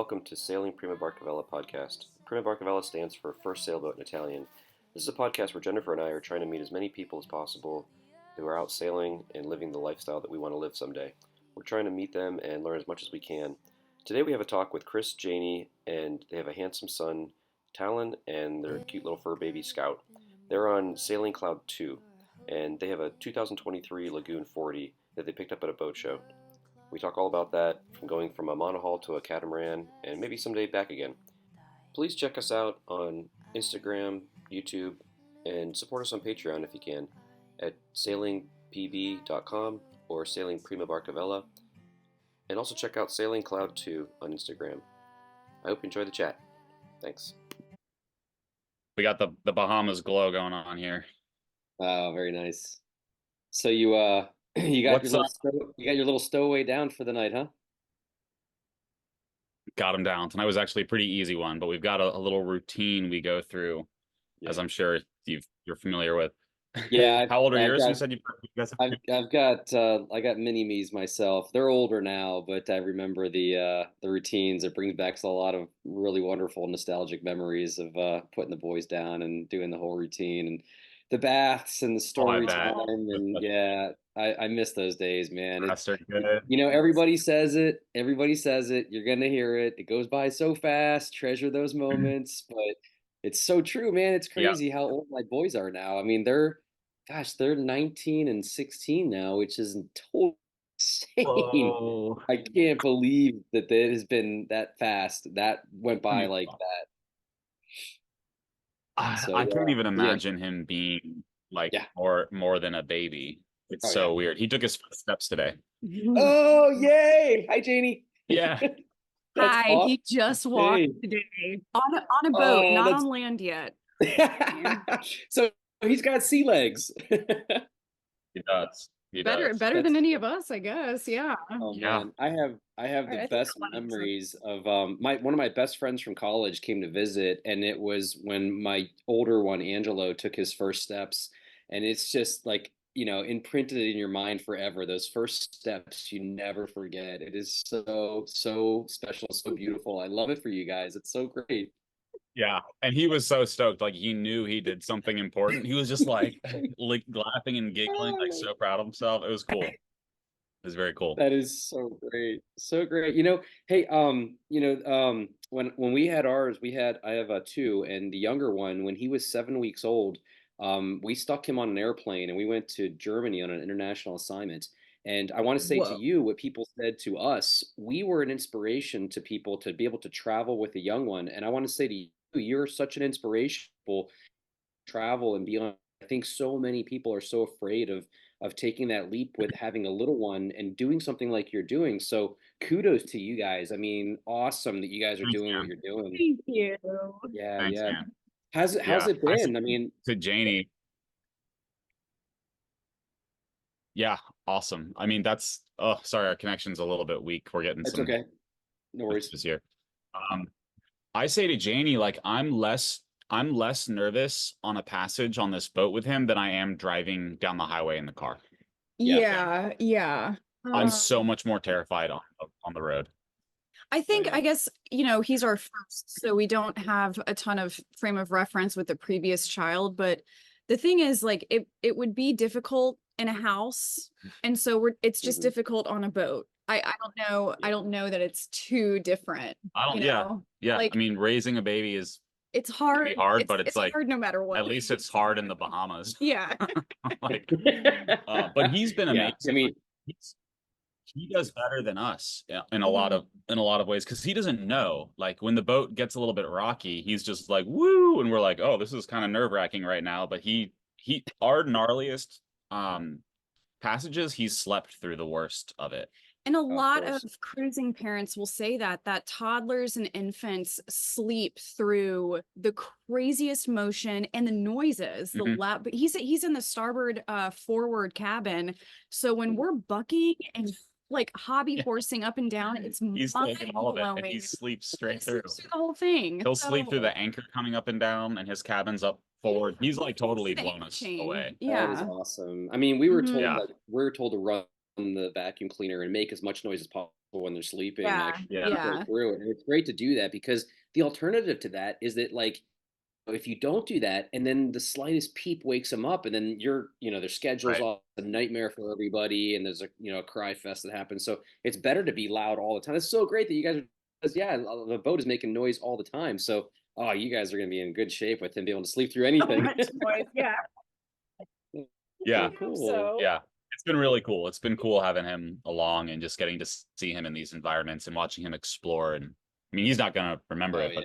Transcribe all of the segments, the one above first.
welcome to Sailing Prima BarcaVela podcast. Prima BarcaVela stands for First Sailboat in Italian. This is a podcast where Jennifer and I are trying to meet as many people as possible who are out sailing and living the lifestyle that we want to live someday. We're trying to meet them and learn as much as we can. Today we have a talk with Chris, Janie, and they have a handsome son, Talon, and their cute little fur baby, Scout. They're on SailingCloud2, and they have a 2023 Lagoon 40 that they picked up at a boat show. We talk all about that, from going from a monohull to a catamaran, and maybe someday back again. Please check us out on Instagram, YouTube, and support us on Patreon if you can, at sailingpb.com or Sailing Prima BarcaVela, and also check out SailingCloud2 on Instagram. I hope you enjoy the chat. Thanks. We got the Bahamas glow going on here. Oh, very nice. So you you got your little stowaway down for the night, huh? Got him down. Tonight was actually a pretty easy one, but we've got a little routine we go through, as I'm sure you're familiar with. Yeah. How old are yours? You said you guys have I've got I got mini me's myself. They're older now, but I remember the routines. It brings back a lot of really wonderful nostalgic memories of putting the boys down and doing the whole routine and the baths and the story time. And yeah, I miss those days, man. You know, everybody says it. Everybody says it. You're gonna hear it. It goes by so fast. Treasure those moments, but it's so true, man. It's crazy how old my boys are now. I mean, they're 19 and 16 now, which is totally insane. Whoa. I can't believe that it has been that fast. That went by like that. I can't even imagine him being like more than a baby. It's so weird. He took his first steps today. Oh, yay! Hi, Janie. Yeah. Hi. Awesome. He just walked today on a boat, not on land yet. So he's got sea legs. He does. Better than any of us, I guess. Yeah. Oh man, I have the best memories of one of my best friends from college came to visit, and it was when my older one, Angelo, took his first steps, and it's just like, you know, imprinted in your mind forever. Those first steps you never forget. It is so special, so beautiful. I love it for you guys. It's so great. Yeah, and he was so stoked. Like, he knew he did something important. He was just like laughing and giggling, like so proud of himself. It was cool. It was very cool. That is so great. So great. You know, hey, when we had ours, I have two, and the younger one, when he was 7 weeks old, we stuck him on an airplane and we went to Germany on an international assignment. And I want to say to you what people said to us. We were an inspiration to people to be able to travel with a young one. And I want to say to you, you're such an inspiration to travel and beyond. I think so many people are so afraid of taking that leap with having a little one and doing something like you're doing. So kudos to you guys. I mean, awesome that you guys are doing what you're doing. Thank you. Yeah, Thanks, yeah. Man. How's it been? I mean, to Janie. Yeah, awesome. I mean, sorry, our connection's a little bit weak. We're getting some. Okay. No worries. Here. I say to Janie, like, I'm less nervous on a passage on this boat with him than I am driving down the highway in the car. Yeah. I'm so much more terrified on the road. I think, I guess, you know, he's our first, so we don't have a ton of frame of reference with the previous child. But the thing is, like, it would be difficult in a house, and so it's just difficult on a boat. I don't know that it's too different. Like, I mean, raising a baby it's hard. But it's like hard no matter what. At least it's hard in the Bahamas. Yeah. Like, but he's been amazing. I mean, he does better than us in a lot of ways, because he doesn't know. Like, when the boat gets a little bit rocky, he's just like, woo, and we're like, oh, this is kind of nerve-wracking right now. But our gnarliest passages, he's slept through the worst of it. And a lot of cruising parents will say that toddlers and infants sleep through the craziest motion and the noises. But he's in the starboard forward cabin, so when we're bucking and like hobby horsing up and down, he's taking all of it, and he sleeps straight through the whole thing. He'll sleep through the anchor coming up and down, and his cabin's up forward. He's like totally blown us away. Yeah, that is awesome. I mean, we were told to run the vacuum cleaner and make as much noise as possible when they're sleeping, Yeah. actually go through it. And it's great to do that, because the alternative to that is that, like, if you don't do that and then the slightest peep wakes them up, and then their schedule's all a nightmare for everybody, and there's a cry fest that happens. So it's better to be loud all the time. It's so great that you guys are, because the boat is making noise all the time. So, you guys are going to be in good shape with him being able to sleep through anything. Yeah. Cool. So. Yeah. It's been really cool. It's been cool having him along and just getting to see him in these environments and watching him explore. And I mean, he's not going to remember it, but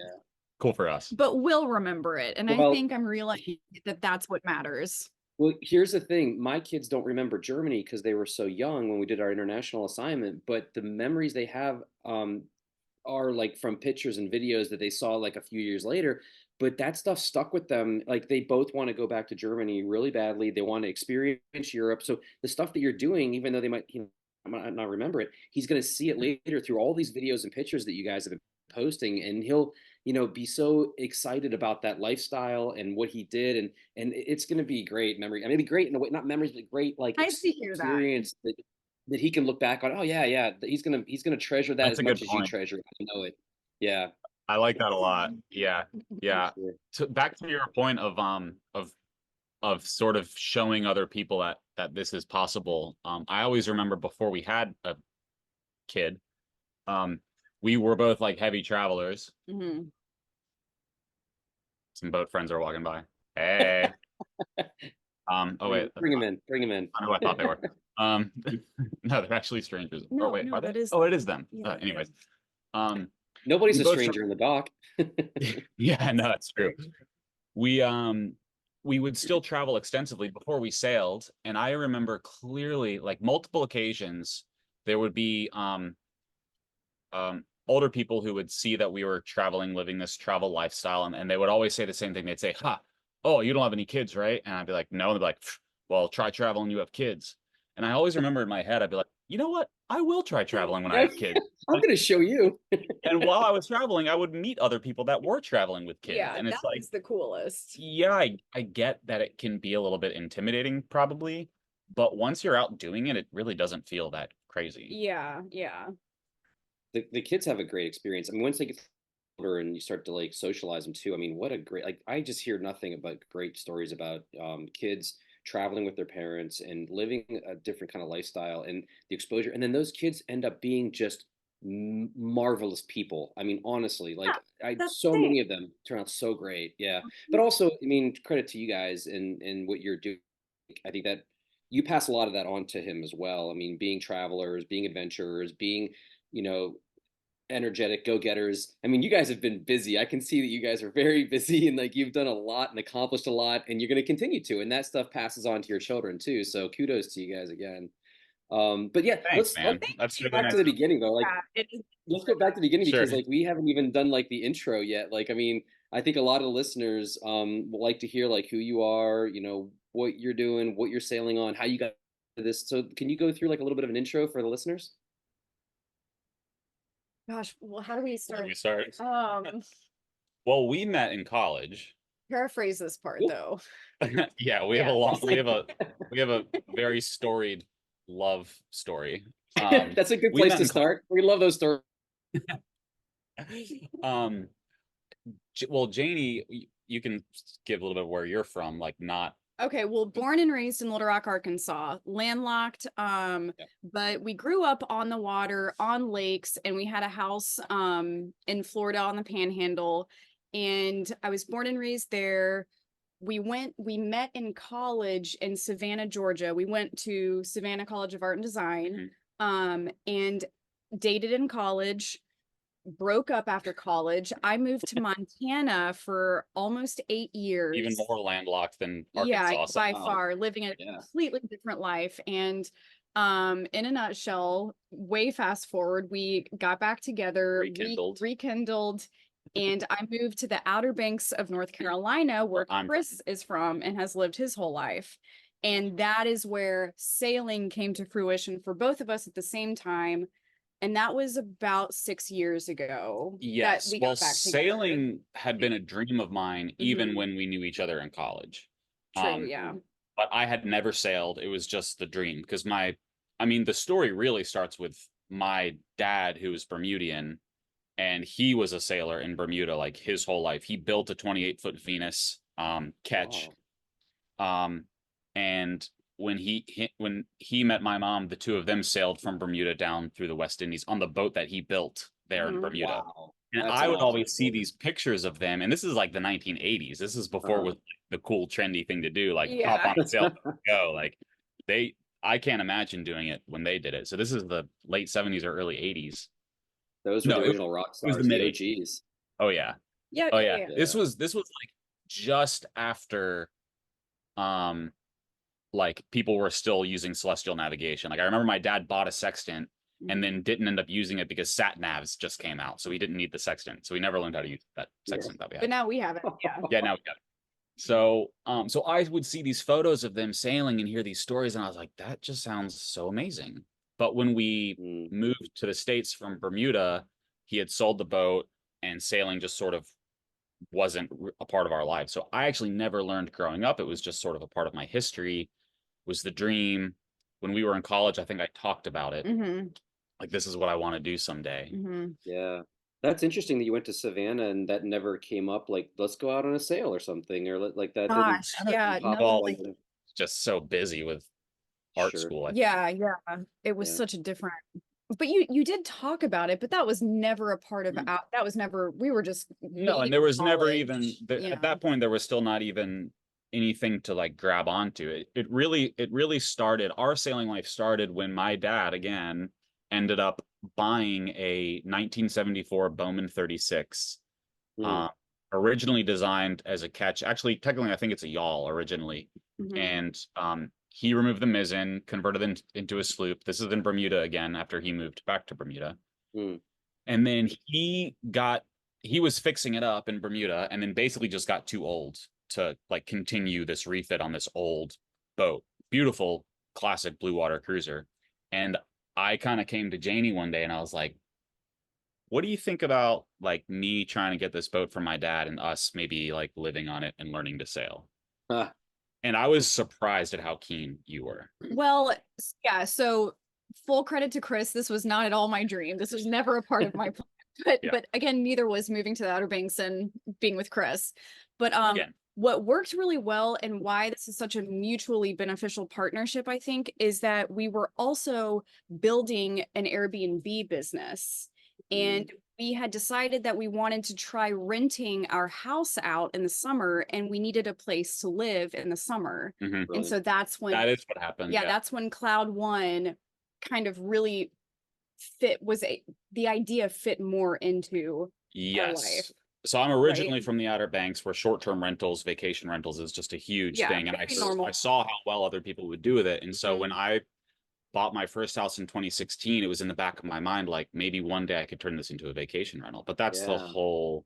cool for us. But we'll remember it. And I think I'm realizing that that's what matters. Well, here's the thing. My kids don't remember Germany because they were so young when we did our international assignment, but the memories they have are like from pictures and videos that they saw like a few years later. But that stuff stuck with them. Like, they both want to go back to Germany really badly. They want to experience Europe. So the stuff that you're doing, even though they might might not remember it, he's going to see it later through all these videos and pictures that you guys have been posting, and he'll be so excited about that lifestyle and what he did, and it's going to be great memory. I mean, great in a way, not memories, but great like experience that he can look back on. Oh yeah, he's gonna treasure that as much as you treasure it. I know it. Yeah. I like that a lot. Yeah. So back to your point of sort of showing other people that this is possible. I always remember before we had a kid, we were both like heavy travelers. Mm-hmm. Some boat friends are walking by. Hey. Oh wait. Bring him in. I know, I thought they were. No, they're actually strangers. No, or wait, no, are they? is, oh, it is them. Yeah, anyways. Nobody's a stranger in the dock. Yeah, no, that's true. We would still travel extensively before we sailed, and I remember clearly, like multiple occasions, there would be older people who would see that we were traveling, living this travel lifestyle, and they would always say the same thing. They'd say, oh, you don't have any kids, right? And I'd be like, no. And they'd be like, well, try traveling, you have kids. And I always remember in my head, I'd be like, you know what? I will try traveling when I have kids. I'm going to show you. And while I was traveling, I would meet other people that were traveling with kids. Yeah, and it's like the coolest. Yeah, I get that it can be a little bit intimidating, probably. But once you're out doing it, it really doesn't feel that crazy. Yeah. The kids have a great experience. I mean, once they get older and you start to like socialize them too. I mean, what a great, like, I just hear nothing but great stories about kids traveling with their parents and living a different kind of lifestyle and the exposure. And then those kids end up being just marvelous people. I mean, honestly, like many of them turn out so great. Yeah. But also, I mean, credit to you guys and what you're doing. I think that you pass a lot of that on to him as well. I mean, being travelers, being adventurers, being, energetic go-getters. I mean, you guys have been busy. I can see that you guys are very busy, and like you've done a lot and accomplished a lot, and you're going to continue to, and that stuff passes on to your children too. So kudos to you guys again. But yeah, Thanks, let's go back to the beginning though. Like, let's go back to the beginning because like we haven't even done like the intro yet. Like, I mean, I think a lot of the listeners would like to hear like who you are, what you're doing, what you're sailing on, how you got to this. So can you go through like a little bit of an intro for the listeners? Gosh, well, how do we start? Well, we met in college. Paraphrase this part though. Yeah, we have a very storied love story. That's a good place to start. We love those stories. Well, Janie, you can give a little bit where you're from, like not. Okay, well, born and raised in Little Rock, Arkansas, landlocked, but we grew up on the water, on lakes, and we had a house in Florida on the Panhandle, and I was born and raised there. We met in college in Savannah, Georgia. We went to Savannah College of Art and Design, and dated in college. Broke up after college. I moved to Montana for almost 8 years. Even more landlocked than Arkansas. Yeah, by far, living a completely different life. And in a nutshell, way fast forward, we got back together, rekindled, and I moved to the Outer Banks of North Carolina, where Chris is from and has lived his whole life. And that is where sailing came to fruition for both of us at the same time. And that was about 6 years ago. Yes. Well, sailing had been a dream of mine even when we knew each other in college. True, yeah. But I had never sailed. It was just the dream because the story really starts with my dad, who was Bermudian, and he was a sailor in Bermuda like his whole life. He built a 28-foot Venus ketch. Wow. And when he met my mom, the two of them sailed from Bermuda down through the West Indies on the boat that he built there in Bermuda. Wow. And I would always see these pictures of them, and this is like the 1980s. This is before it was the cool, trendy thing to do, like hop on a sailboat and go. Like I can't imagine doing it when they did it. So this is the late 70s or early 80s. Those were the original rock stars. It was the mid OGs. Oh yeah. Yeah. Oh yeah. This was like just after, like people were still using celestial navigation. Like I remember my dad bought a sextant and then didn't end up using it because sat navs just came out, so he didn't need the sextant. So he never learned how to use that sextant that we had. But now we have it. Yeah. Yeah, now we got it. So, so I would see these photos of them sailing and hear these stories, and I was like, that just sounds so amazing. But when we moved to the States from Bermuda, he had sold the boat, and sailing just sort of wasn't a part of our lives. So I actually never learned growing up. It was just sort of a part of my history. It was the dream. When we were in college, I think I talked about it. Like, this is what I want to do someday. Yeah. That's interesting that you went to Savannah and that never came up. Like, let's go out on a sail or something, or like that. Gosh, yeah, no, just so busy with art school. Yeah, it was such a different. But you did talk about it, but that was never a part of that was never. We were just no, and there was never even at that point. There was still not even anything to like grab onto. It really started. Our sailing life started when my dad again ended up buying a 1974 Bowman 36, originally designed as a ketch. Actually, technically, I think it's a yawl originally. And he removed the mizzen, converted it into a sloop. This is in Bermuda again after he moved back to Bermuda. And then he was fixing it up in Bermuda, and then basically just got too old to like continue this refit on this old boat. Beautiful, classic blue water cruiser. And I kind of came to Janie one day and I was like, what do you think about like me trying to get this boat from my dad and us maybe like living on it and learning to sail? And I was surprised at how keen you were. Well, yeah. So full credit to Chris. This was not at all my dream. This was never a part of my plan. But again, neither was moving to the Outer Banks and being with Chris. But what worked really well and why this is such a mutually beneficial partnership, I think, is that we were also building an Airbnb business. And we had decided that we wanted to try renting our house out in the summer, and we needed a place to live in the summer. And so that's when that is what happened. Yeah, that's when Cloud One kind of really the idea fit more into our life. So I'm originally from the Outer Banks, where short-term rentals, vacation rentals is just a huge thing. And I saw how well other people would do with it. And so when I bought my first house in 2016, it was in the back of my mind, like maybe one day I could turn this into a vacation rental. But that's the whole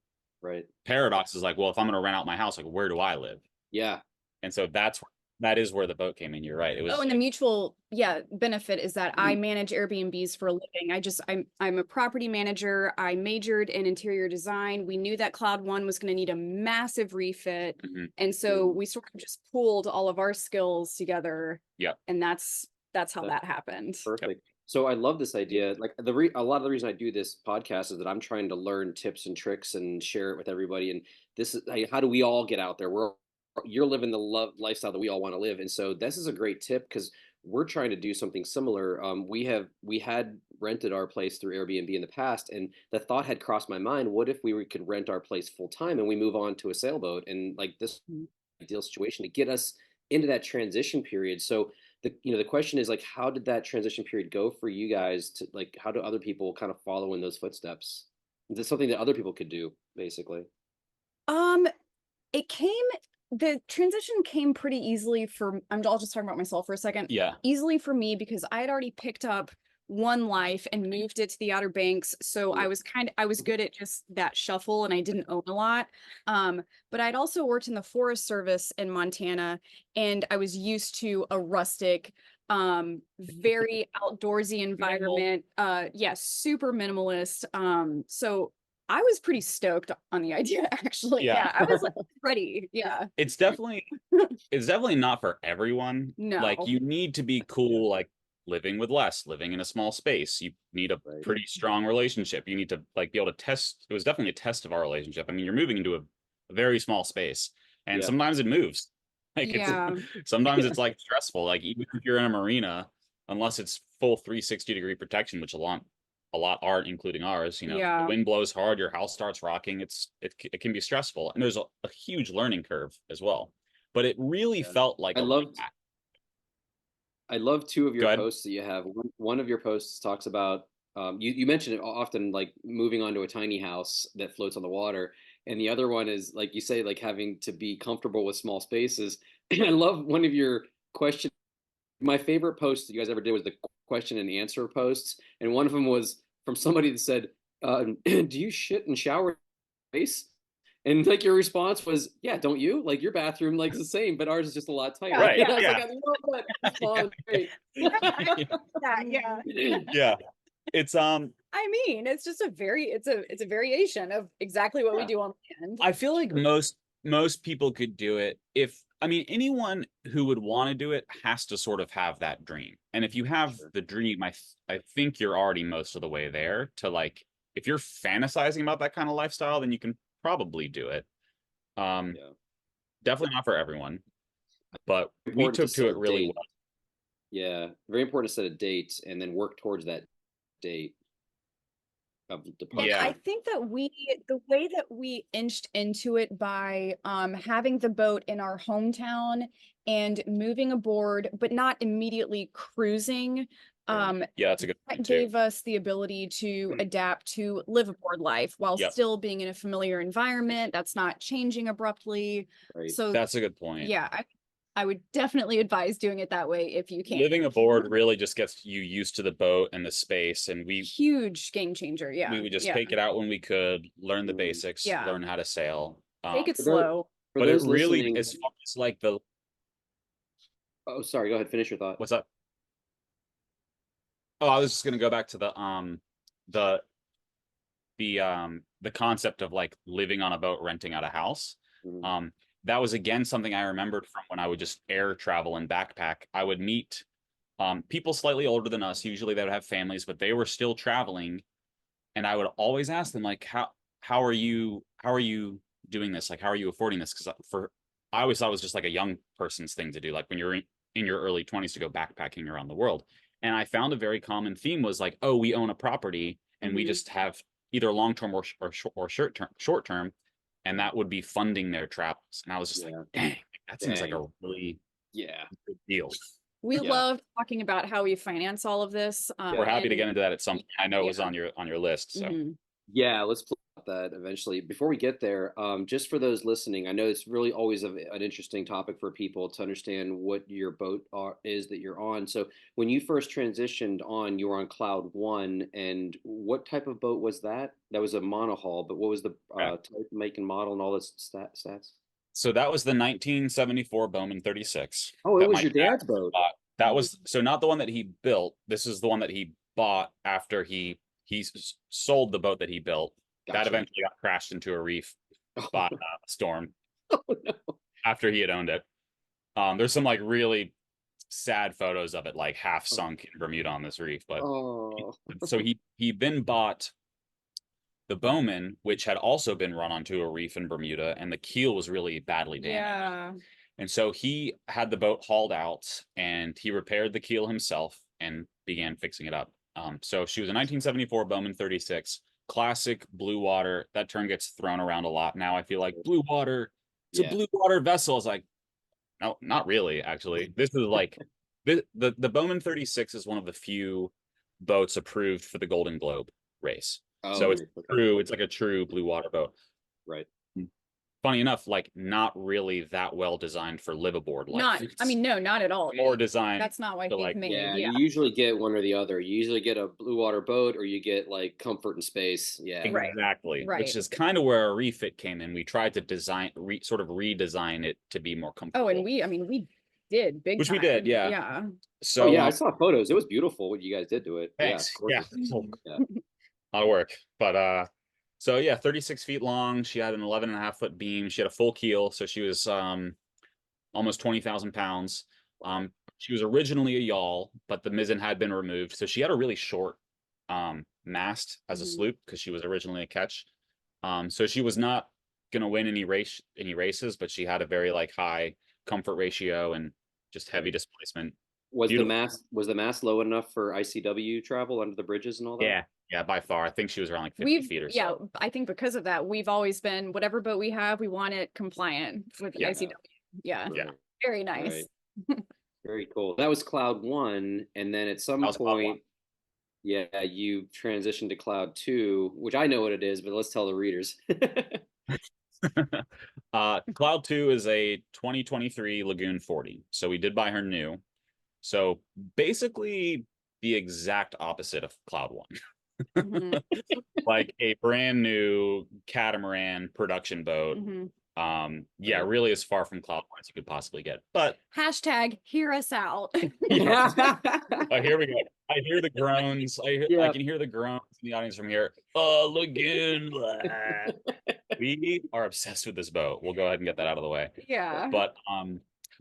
paradox is like, well, if I'm going to rent out my house, like where do I live? Yeah. And so that is where the boat came in. You're right. It was. And the mutual benefit is that I manage Airbnbs for a living. I'm a property manager. I majored in interior design. We knew that Cloud One was going to need a massive refit. And so we sort of just pooled all of our skills together. And that's how that happened. Perfect. So I love this idea. Like a lot of the reason I do this podcast is that I'm trying to learn tips and tricks and share it with everybody. And this is how do we all get out there? You're living the lifestyle that we all want to live. And so this is a great tip because we're trying to do something similar. We had rented our place through Airbnb in the past, and the thought had crossed my mind, what if we could rent our place full time and we move on to a sailboat? And like this ideal situation to get us into that transition period. So the question is like, how did that transition period go for you guys? To like, how do other people kind of follow in those footsteps? Is this something that other people could do, basically? The transition came pretty easily I'll just talk about myself for a second. Easily for me because I had already picked up one life and moved it to the Outer Banks. So I was good at just that shuffle and I didn't own a lot. But I'd also worked in the Forest Service in Montana and I was used to a rustic, very outdoorsy environment. Super minimalist. So I was pretty stoked on the idea, actually. I was like ready. It's definitely not for everyone. No. Like you need to be cool, like living with less, living in a small space. You need a pretty strong relationship. You need to like be able to test. It was definitely a test of our relationship. I mean, you're moving into a very small space, and sometimes it moves. Like it's sometimes it's like stressful. Like even if you're in a marina, unless it's full 360-degree protection, which a lot aren't, including ours. You know, the wind blows hard, your house starts rocking. It can be stressful, and there's a huge learning curve as well. But it really felt like I love two of your posts that you have. One of your posts talks about you mentioned it often, like moving onto a tiny house that floats on the water, and the other one is like you say, like having to be comfortable with small spaces. And I love one of your questions. My favorite post that you guys ever did was the question and answer posts, and one of them was from somebody that said, "Do you shit and shower space?" And like your response was, "Yeah, don't you? Like your bathroom like is the same, but ours is just a lot tighter." Right. And I was like, I love that response. Great. Yeah. It's I mean, it's just it's a variation of exactly what we do on land. I feel like most people could do it. I mean, anyone who would want to do it has to sort of have that dream. And if you have the dream, I think you're already most of the way there to like, if you're fantasizing about that kind of lifestyle, then you can probably do it. Definitely not for everyone, but we took to it really well. Yeah, very important to set a date and then work towards that date of departure. Yeah, I think that the way that we inched into it by having the boat in our hometown and moving aboard, but not immediately cruising. That's a good point that gave us the ability to adapt to live aboard life while still being in a familiar environment that's not changing abruptly. So that's a good point. Yeah, I would definitely advise doing it that way if you can. Living aboard really just gets you used to the boat and the space, and huge game changer. Yeah, we would just take it out when we could, learn the basics, learn how to sail. Take it slow. But it really, as far as like the. Oh, sorry. Go ahead. Finish your thought. What's up? Oh, I was just gonna go back to the concept of like living on a boat, renting out a house. That was again something I remembered from when I would just air travel and backpack. I would meet people slightly older than us. Usually they would have families, but they were still traveling, and I would always ask them like, how are you doing this? Like, how are you affording this? Because I always thought it was just like a young person's thing to do, like when you're in your early 20s to go backpacking around the world. And I found a very common theme was like, oh, we own a property and we just have either long-term or short-term, and that would be funding their travels. And I was just like, dang, that seems like a really good deal. We love talking about how we finance all of this. We're happy to get into that at some point. I know it was on your list. So let's play that eventually. Before we get there, just for those listening, I know it's really always an interesting topic for people to understand what your boat is that you're on. So when you first transitioned on, you were on Cloud 1, and what type of boat was that? That was a monohull, but what was the type, make, and model, and all those stats? So that was the 1974 Bowman 36. Oh, it was your dad's boat. That was not the one that he built. This is the one that he bought after he sold the boat that he built. Gotcha. That eventually got crashed into a reef by a storm. Oh, no. After he had owned it. There's some like really sad photos of it, like half sunk in Bermuda on this reef. But so he then bought the Bowman, which had also been run onto a reef in Bermuda, and the keel was really badly damaged. And so he had the boat hauled out, and he repaired the keel himself and began fixing it up. So she was a 1974 Bowman 36, classic blue water. That term gets thrown around a lot now. I feel like blue water, it's a blue water vessel. It's like, no, not really, actually. This is like, the Bowman 36 is one of the few boats approved for the Golden Globe race. So it's true. It's like a true blue water boat. Right. Funny enough, like not really that well designed for live aboard life. No, not at all. More designed. That's not why they've made. Yeah, you usually get one or the other. You usually get a blue water boat, or you get like comfort and space. Yeah, exactly. Right. Which is kind of where our refit came in. We tried to sort of redesign it to be more comfortable. Oh, and we did big. Which time. we did, yeah. Yeah. So I saw photos. It was beautiful what you guys did to it. Thanks. Yeah. A lot of work, but so yeah, 36 feet long. She had an 11.5-foot beam. She had a full keel, so she was almost 20,000 pounds. She was originally a yawl, but the mizzen had been removed, so she had a really short mast as a sloop because she was originally a ketch. So she was not gonna win any races, but she had a very like high comfort ratio and just heavy displacement. Was the mast low enough for ICW travel under the bridges and all that? Yeah, by far. I think she was around like 50 feet or so. Yeah, I think because of that, we've always been, whatever boat we have, we want it compliant with the ICW. Yeah. Very nice. Right. Very cool. That was Cloud 1, and then at some point, you transitioned to Cloud 2, which I know what it is, but let's tell the readers. Cloud 2 is a 2023 Lagoon 40. So we did buy her new. So basically the exact opposite of Cloud 1. Like a brand new catamaran production boat. Really as far from Cloud 1 as you could possibly get. But hashtag hear us out. Oh, here we go. I hear the groans. I can hear the groans in the audience from here. Oh, Lagoon. We are obsessed with this boat. We'll go ahead and get that out of the way. Yeah. But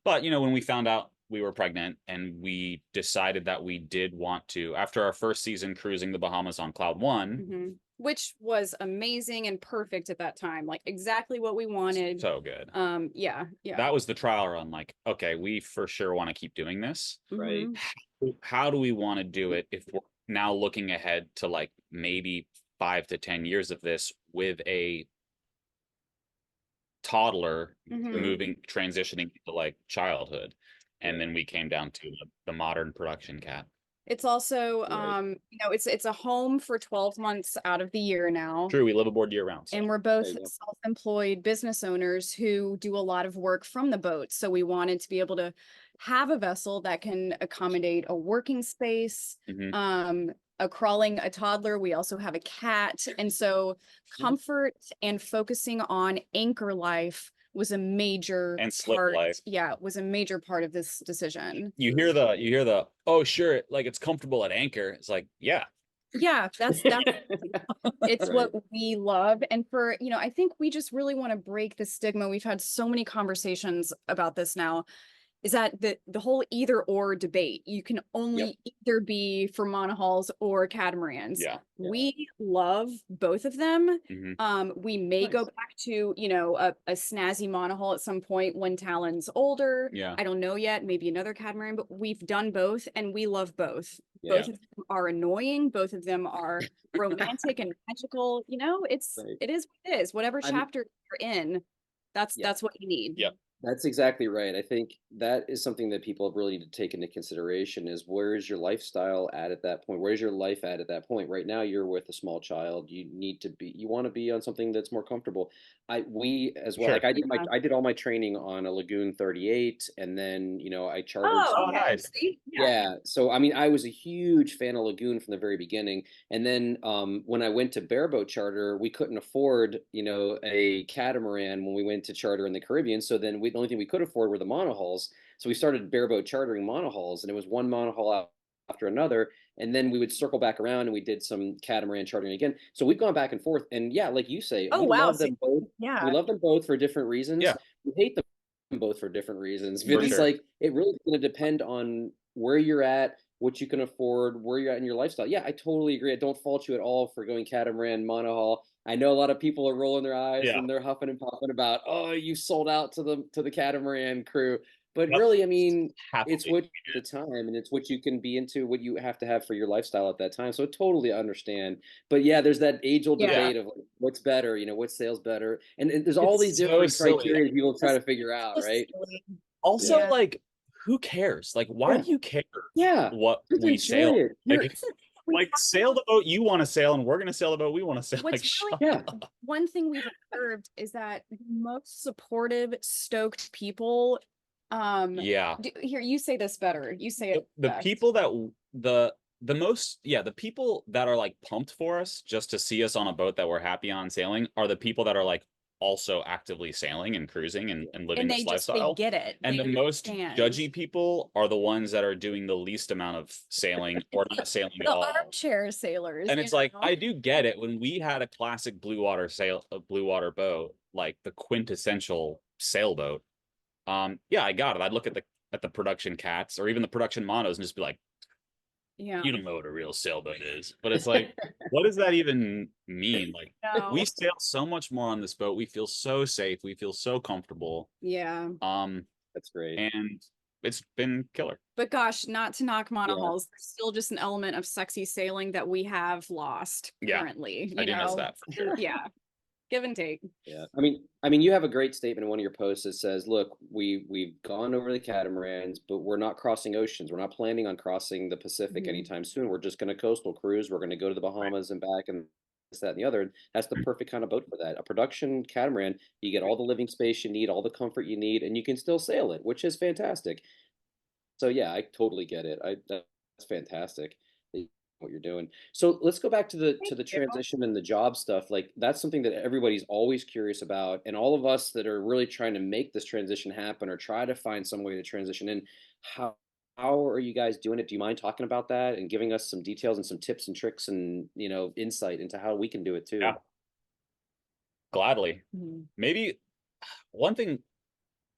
when we found out we were pregnant and we decided that we did want to, after our first season cruising the Bahamas on Cloud 1, which was amazing and perfect at that time, like exactly what we wanted. So good. Yeah. That was the trial run. Like, okay, we for sure want to keep doing this. Right. How do we want to do it if we're now looking ahead to like maybe 5 to 10 years of this with a toddler transitioning to like childhood? And then we came down to the modern production cat. It's also, it's a home for 12 months out of the year now. True, we live aboard year round. So. And we're both self-employed business owners who do a lot of work from the boat. So we wanted to be able to have a vessel that can accommodate a working space, a toddler. We also have a cat. And so comfort and focusing on anchor life was a major part. Was a major part of this decision. You hear the oh sure, like it's comfortable at anchor. It's like that's it's what we love. And for I think we just really want to break the stigma. We've had so many conversations about this now, is that the whole either or debate. You can only either be for monohulls or catamarans. We love both of them. We may go back to a snazzy monohull at some point when Talon's older. I don't know yet, maybe another catamaran, but we've done both and we love both. Both of them are annoying, both of them are romantic and magical. It is what it is. Whatever chapter you're in, that's what you need. That's exactly right. I think that is something that people really need to take into consideration is where is your lifestyle at that point? Where's your life at that point? Right now, you're with a small child. You want to be on something that's more comfortable. We as well. Like I did all my training on a Lagoon 38, and then I chartered. Oh, nice. Yeah. So I mean, I was a huge fan of Lagoon from the very beginning, and then when I went to bareboat charter, we couldn't afford a catamaran when we went to charter in the Caribbean. So then the only thing we could afford were the monohulls. So we started bareboat chartering monohulls, and it was one monohull after another. And then we would circle back around and we did some catamaran chartering again. So we've gone back and forth. And like you say, we love them both. We love them both for different reasons. We hate them both for different reasons. But it's like, it really is going to depend on where you're at, what you can afford, where you're at in your lifestyle. Yeah, I totally agree. I don't fault you at all for going catamaran, monohull. I know a lot of people are rolling their eyes and they're huffing and puffing about, oh, you sold out to the catamaran crew. But really, I mean, it's what the time and it's what you can be into, what you have to have for your lifestyle at that time. So I totally understand. But there's that age-old debate of like, what's better, what sails better. And there's all these different criteria people try to figure out, right? Also, like, who cares? Like, why do you care what we sail? Like sail the boat you want to sail, and we're going to sail the boat we want to sail. One thing we've observed is that most supportive, stoked people. Here, you say this better. You say it. The people that the people that are like pumped for us just to see us on a boat that we're happy on sailing are the people that are like also actively sailing and cruising and living this lifestyle. They get it. And the most judgy people are the ones that are doing the least amount of sailing or not sailing at all. The armchair sailers. And it's like, I do get it. When we had a classic blue water boat, like the quintessential sailboat, I got it. I'd look at at the production cats or even the production monos and just be like, Yeah. you don't know what a real sailboat is. But it's like, what does that even mean? Like, we sail so much more on this boat. We feel so safe. We feel so comfortable. Yeah. That's great. And it's been killer. But gosh, not to knock monohulls, there's still just an element of sexy sailing that we have lost currently. I do miss that for sure. Yeah. Give and take. Yeah. I mean, you have a great statement in one of your posts that says, look, we've gone over the catamarans, but we're not crossing oceans. We're not planning on crossing the Pacific anytime soon. We're just going to coastal cruise. We're going to go to the Bahamas and back and this, that, and the other. And that's the perfect kind of boat for that. A production catamaran, you get all the living space you need, all the comfort you need, and you can still sail it, which is fantastic. So yeah, I totally get it. That's fantastic what you're doing. So let's go back to the transition and the job stuff. Like that's something that everybody's always curious about, and all of us that are really trying to make this transition happen or try to find some way to transition in. How are you guys doing it? Do you mind talking about that and giving us some details and some tips and tricks and insight into how we can do it too? Yeah. Gladly. Maybe one thing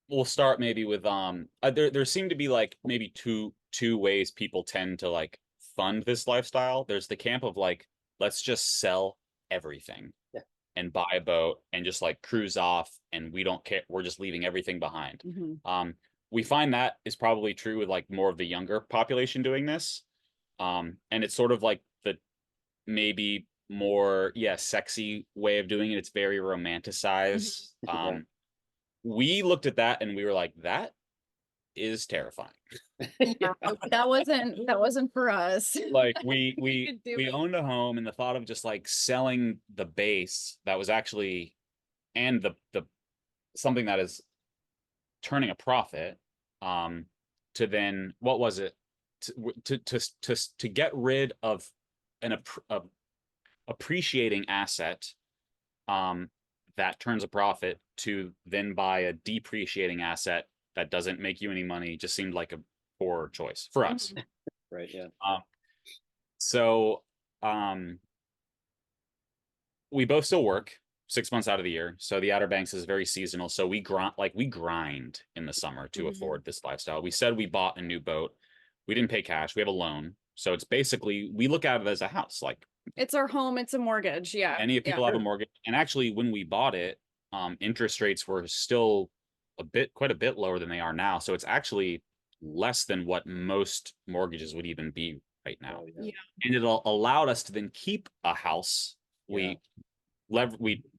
we'll start maybe with there seem to be like maybe two ways people tend to like fund this lifestyle. There's the camp of like, let's just sell everything and buy a boat and just like cruise off and we don't care. We're just leaving everything behind. We find that is probably true with like more of the younger population doing this. And it's sort of like the maybe more, sexy way of doing it. It's very romanticized. We looked at that and we were like, that is terrifying. That wasn't for us. Like we owned a home, and the thought of just like selling the base that was actually and the something that is turning a profit to then what was it to get rid of an appreciating asset that turns a profit to then buy a depreciating asset that doesn't make you any money just seemed like a poor choice for us. Right. Yeah. So we both still work 6 months out of the year. So the Outer Banks is very seasonal. So we grind in the summer to afford this lifestyle. We said we bought a new boat. We didn't pay cash. We have a loan. So it's basically, we look at it as a house. Like it's our home. It's a mortgage. Yeah. Many people have a mortgage. And actually when we bought it, interest rates were still quite a bit lower than they are now. So it's actually less than what most mortgages would even be right now. And it allowed us to then keep a house. We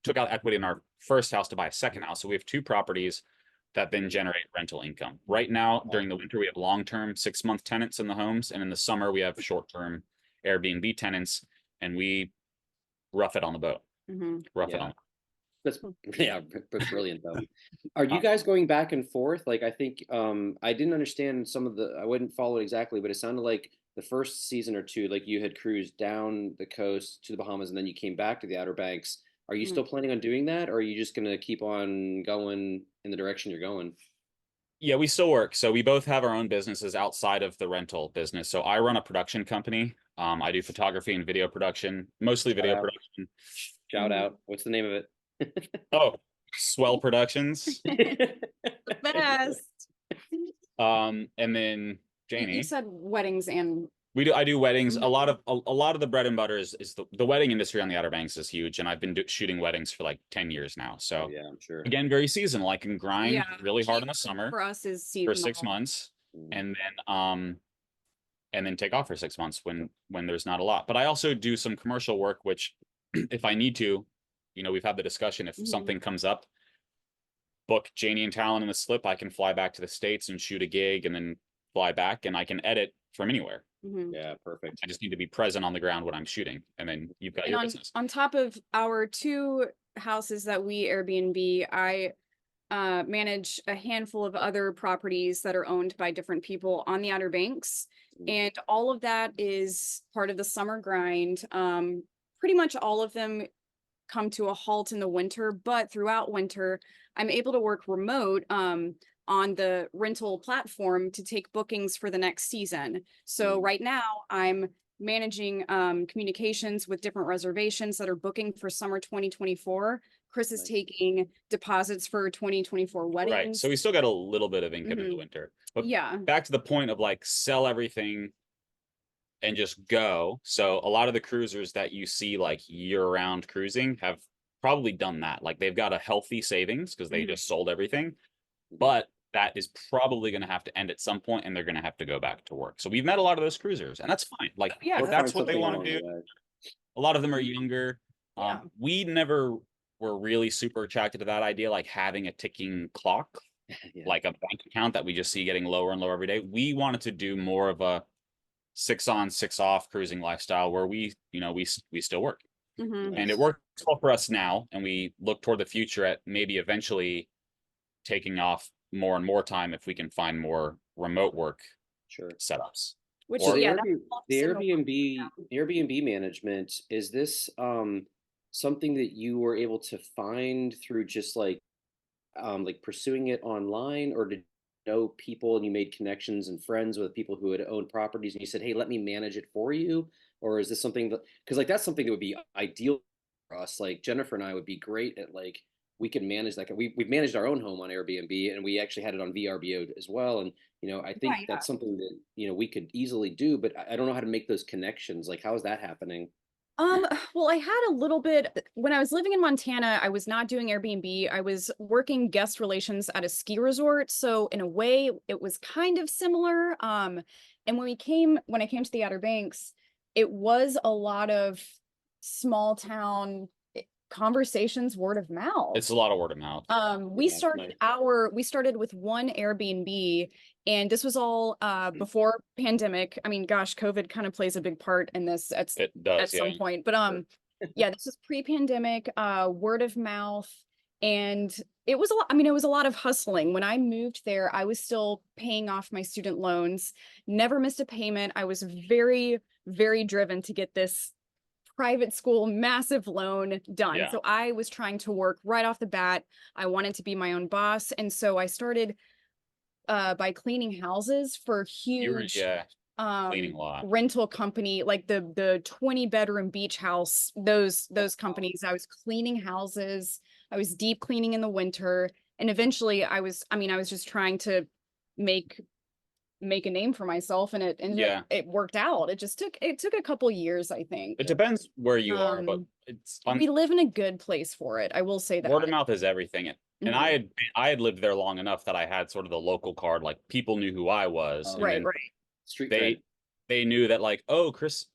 took out equity in our first house to buy a second house. So we have two properties that then generate rental income. Right now, during the winter, we have long-term 6-month tenants in the homes. And in the summer, we have short-term Airbnb tenants, and we rough it on the boat. Rough it on. That's brilliant though. Are you guys going back and forth? Like I think I didn't understand I wouldn't follow it exactly, but it sounded like the first season or two, like you had cruised down the coast to the Bahamas and then you came back to the Outer Banks. Are you still planning on doing that, or are you just gonna keep on going in the direction you're going? Yeah, we still work. So we both have our own businesses outside of the rental business. So I run a production company. I do photography and video production, mostly video production. Shout out. What's the name of it? Oh, Swell Productions. The best. And then Janie. You said weddings and I do weddings. A lot of the bread and butter is the wedding industry on the Outer Banks is huge, and I've been shooting weddings for like 10 years now. So yeah, I'm sure. Again, very seasonal. I can grind really hard in the summer for us is seasonal. for 6 months, and then take off for 6 months when there's not a lot. But I also do some commercial work, which if I need to, we've had the discussion, if something comes up, book Janie and Talon in the slip, I can fly back to the States and shoot a gig and then fly back, and I can edit from anywhere. Yeah, perfect. I just need to be present on the ground when I'm shooting, and then you've got your business. On top of our 2 houses that we Airbnb, I manage a handful of other properties that are owned by different people on the Outer Banks. And all of that is part of the summer grind. Pretty much all of them come to a halt in the winter, but throughout winter, I'm able to work remote on the rental platform to take bookings for the next season. So right now I'm managing communications with different reservations that are booking for summer 2024. Chris is taking deposits for 2024 weddings. Right. So we still got a little bit of income in the winter. But yeah, back to the point of like sell everything and just go. So a lot of the cruisers that you see like year-round cruising have probably done that. Like they've got a healthy savings because they just sold everything. But that is probably going to have to end at some point, and they're going to have to go back to work. So we've met a lot of those cruisers, and that's fine. Like, if that's what they want to do. A lot of them are younger. We never were really super attracted to that idea, like having a ticking clock, like a bank account that we just see getting lower and lower every day. We wanted to do more of a 6 on, 6 off cruising lifestyle where we still work. And it works well for us now, and we look toward the future at maybe eventually taking off more and more time if we can find more remote work setups. Which so the Airbnb management, is this something that you were able to find through just like pursuing it online, or did you know people and you made connections and friends with people who had owned properties and you said, hey, let me manage it for you? Or is this something that, because like that's something that would be ideal for us. Like Jennifer and I would be great at like, we can manage that. We've managed our own home on Airbnb, and we actually had it on VRBO as well. And, you know, I think that's something that, you know, we could easily do, but I don't know how to make those connections. Like, how is that happening? Well, I had a little bit when I was living in Montana. I was not doing Airbnb. I was working guest relations at a ski resort. So in a way, it was kind of similar. And when I came to the Outer Banks, it was a lot of small town conversations, word of mouth. It's a lot of word of mouth. We started with one Airbnb, and this was all before pandemic. I mean, gosh, COVID kind of plays a big part in this at some point. But yeah, this was pre-pandemic, word of mouth, and it was a lot. I mean, it was a lot of hustling. When I moved there, I was still paying off my student loans, never missed a payment. I was very, very driven to get this private school massive loan done. So I was trying to work right off the bat. I wanted to be my own boss, and so I started by cleaning houses for huge cleaning lot rental company, like the 20-bedroom beach house, those companies. I was cleaning houses. I was deep cleaning in the winter, and eventually I was just trying to make a name for myself, and it worked out. It took a couple years, I think. It depends where you are, but it's we live in a good place for it. I will say that word of mouth is everything. And I had lived there long enough that I had sort of the local card, like people knew who I was. Right. Street they knew that, like, Chris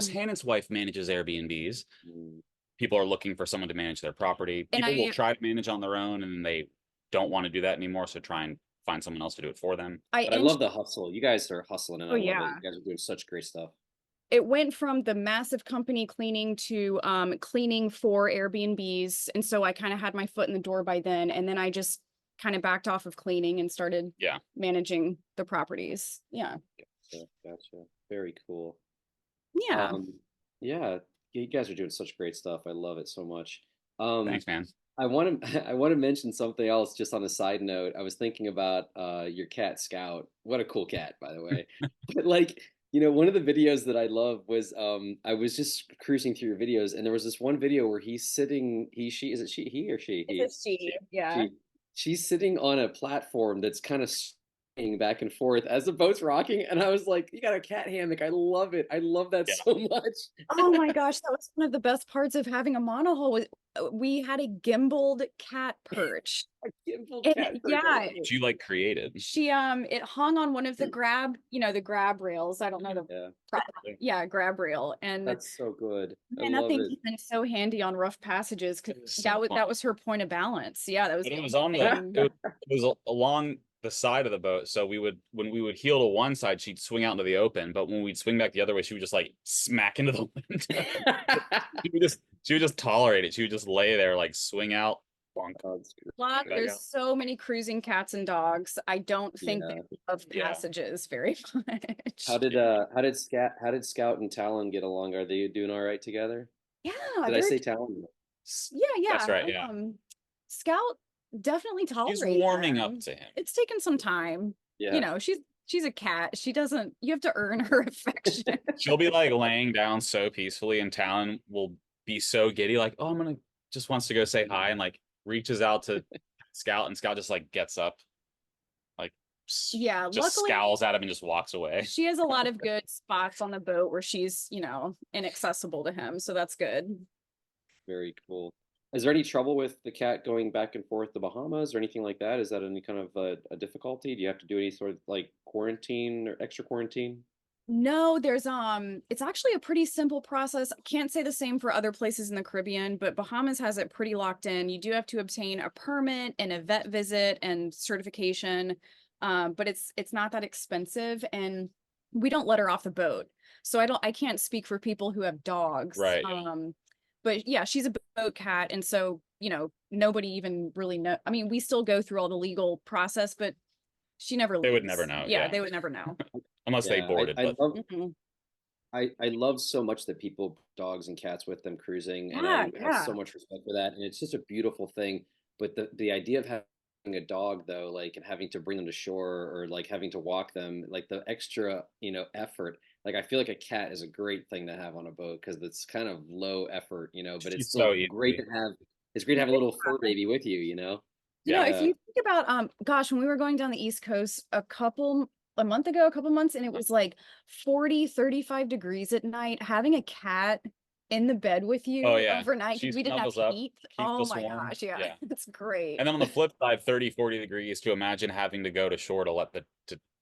Hannon's wife manages Airbnbs. People are looking for someone to manage their property. People will try to manage on their own, and they don't want to do that anymore, so try and find someone else to do it for them. I love the hustle. You guys are hustling, and I love it. You guys are doing such great stuff. It went from the massive company cleaning to cleaning for Airbnbs, and so I kind of had my foot in the door by then, and then I just kind of backed off of cleaning and started managing the properties. Gotcha. Very cool. Yeah. You guys are doing such great stuff. I love it so much. Thanks, man. I want to mention something else just on a side note. I was thinking about your cat Scout. What a cool cat, by the way. But like, you know, one of the videos that I love was I was just cruising through your videos, and there was this one video where he's sitting. She's sitting on a platform that's kind of back and forth as the boat's rocking, and I was like, you got a cat hammock. I love it. I love that so much. Oh my gosh, that was one of the best parts of having a monohull. We had a gimbaled cat perch. Which you like created. She it hung on one of the grab rails. I don't know grab rail, and that's so good. And that thing's been so handy on rough passages, because that was her point of balance. That was. But it was on it was along the side of the boat, so when we would heel to one side, she'd swing out into the open, but when we'd swing back the other way, she would just like smack into the wind. she would just tolerate it. She would just lay there, like swing out. There's so many cruising cats and dogs. I don't think they love passages very much. How did Scout and Talon get along? Are they doing all right together? Did I say Talon? Yeah. That's right. Scout definitely tolerates. She's warming up to him. It's taken some time. You know, she's she's a cat. She doesn't, you have to earn her affection. She'll be like laying down so peacefully, and Talon will be so giddy, like, oh, just wants to go say hi, and like reaches out to Scout, and Scout just like gets up, like, yeah, just luckily, scowls at him and just walks away. She has a lot of good spots on the boat where she's, you know, inaccessible to him. So that's good. Very cool. Is there any trouble with the cat going back and forth to Bahamas or anything like that? Is that any kind of a difficulty? Do you have to do any sort of like quarantine or extra quarantine? No, there's it's actually a pretty simple process. Can't say the same for other places in the Caribbean, but Bahamas has it pretty locked in. You do have to obtain a permit and a vet visit and certification. But it's not that expensive, and we don't let her off the boat. So I can't speak for people who have dogs. Right. But yeah, she's a boat cat, and so, you know, nobody even really know. I mean, we still go through all the legal process, but she never leaves. They would never know. Yeah, they would never know. Unless they boarded. I love Mhm. I love so much that people put dogs and cats with them cruising, and I have so much respect for that, and it's just a beautiful thing. But the idea of having a dog though, like, and having to bring them to shore or like having to walk them, like the extra, you know, effort. Like I feel like a cat is a great thing to have on a boat because it's kind of low effort, you know, but it's still great to have. It's great to have a little fur baby with you, you know. You know, if you think about gosh, when we were going down the East Coast a month ago, a couple months, and it was like 40, 35 degrees at night, having a cat in the bed with you overnight because we didn't have heat. Oh my gosh, yeah. That's great. And then on the flip side, 30, 40 degrees, to imagine having to go to shore to walk the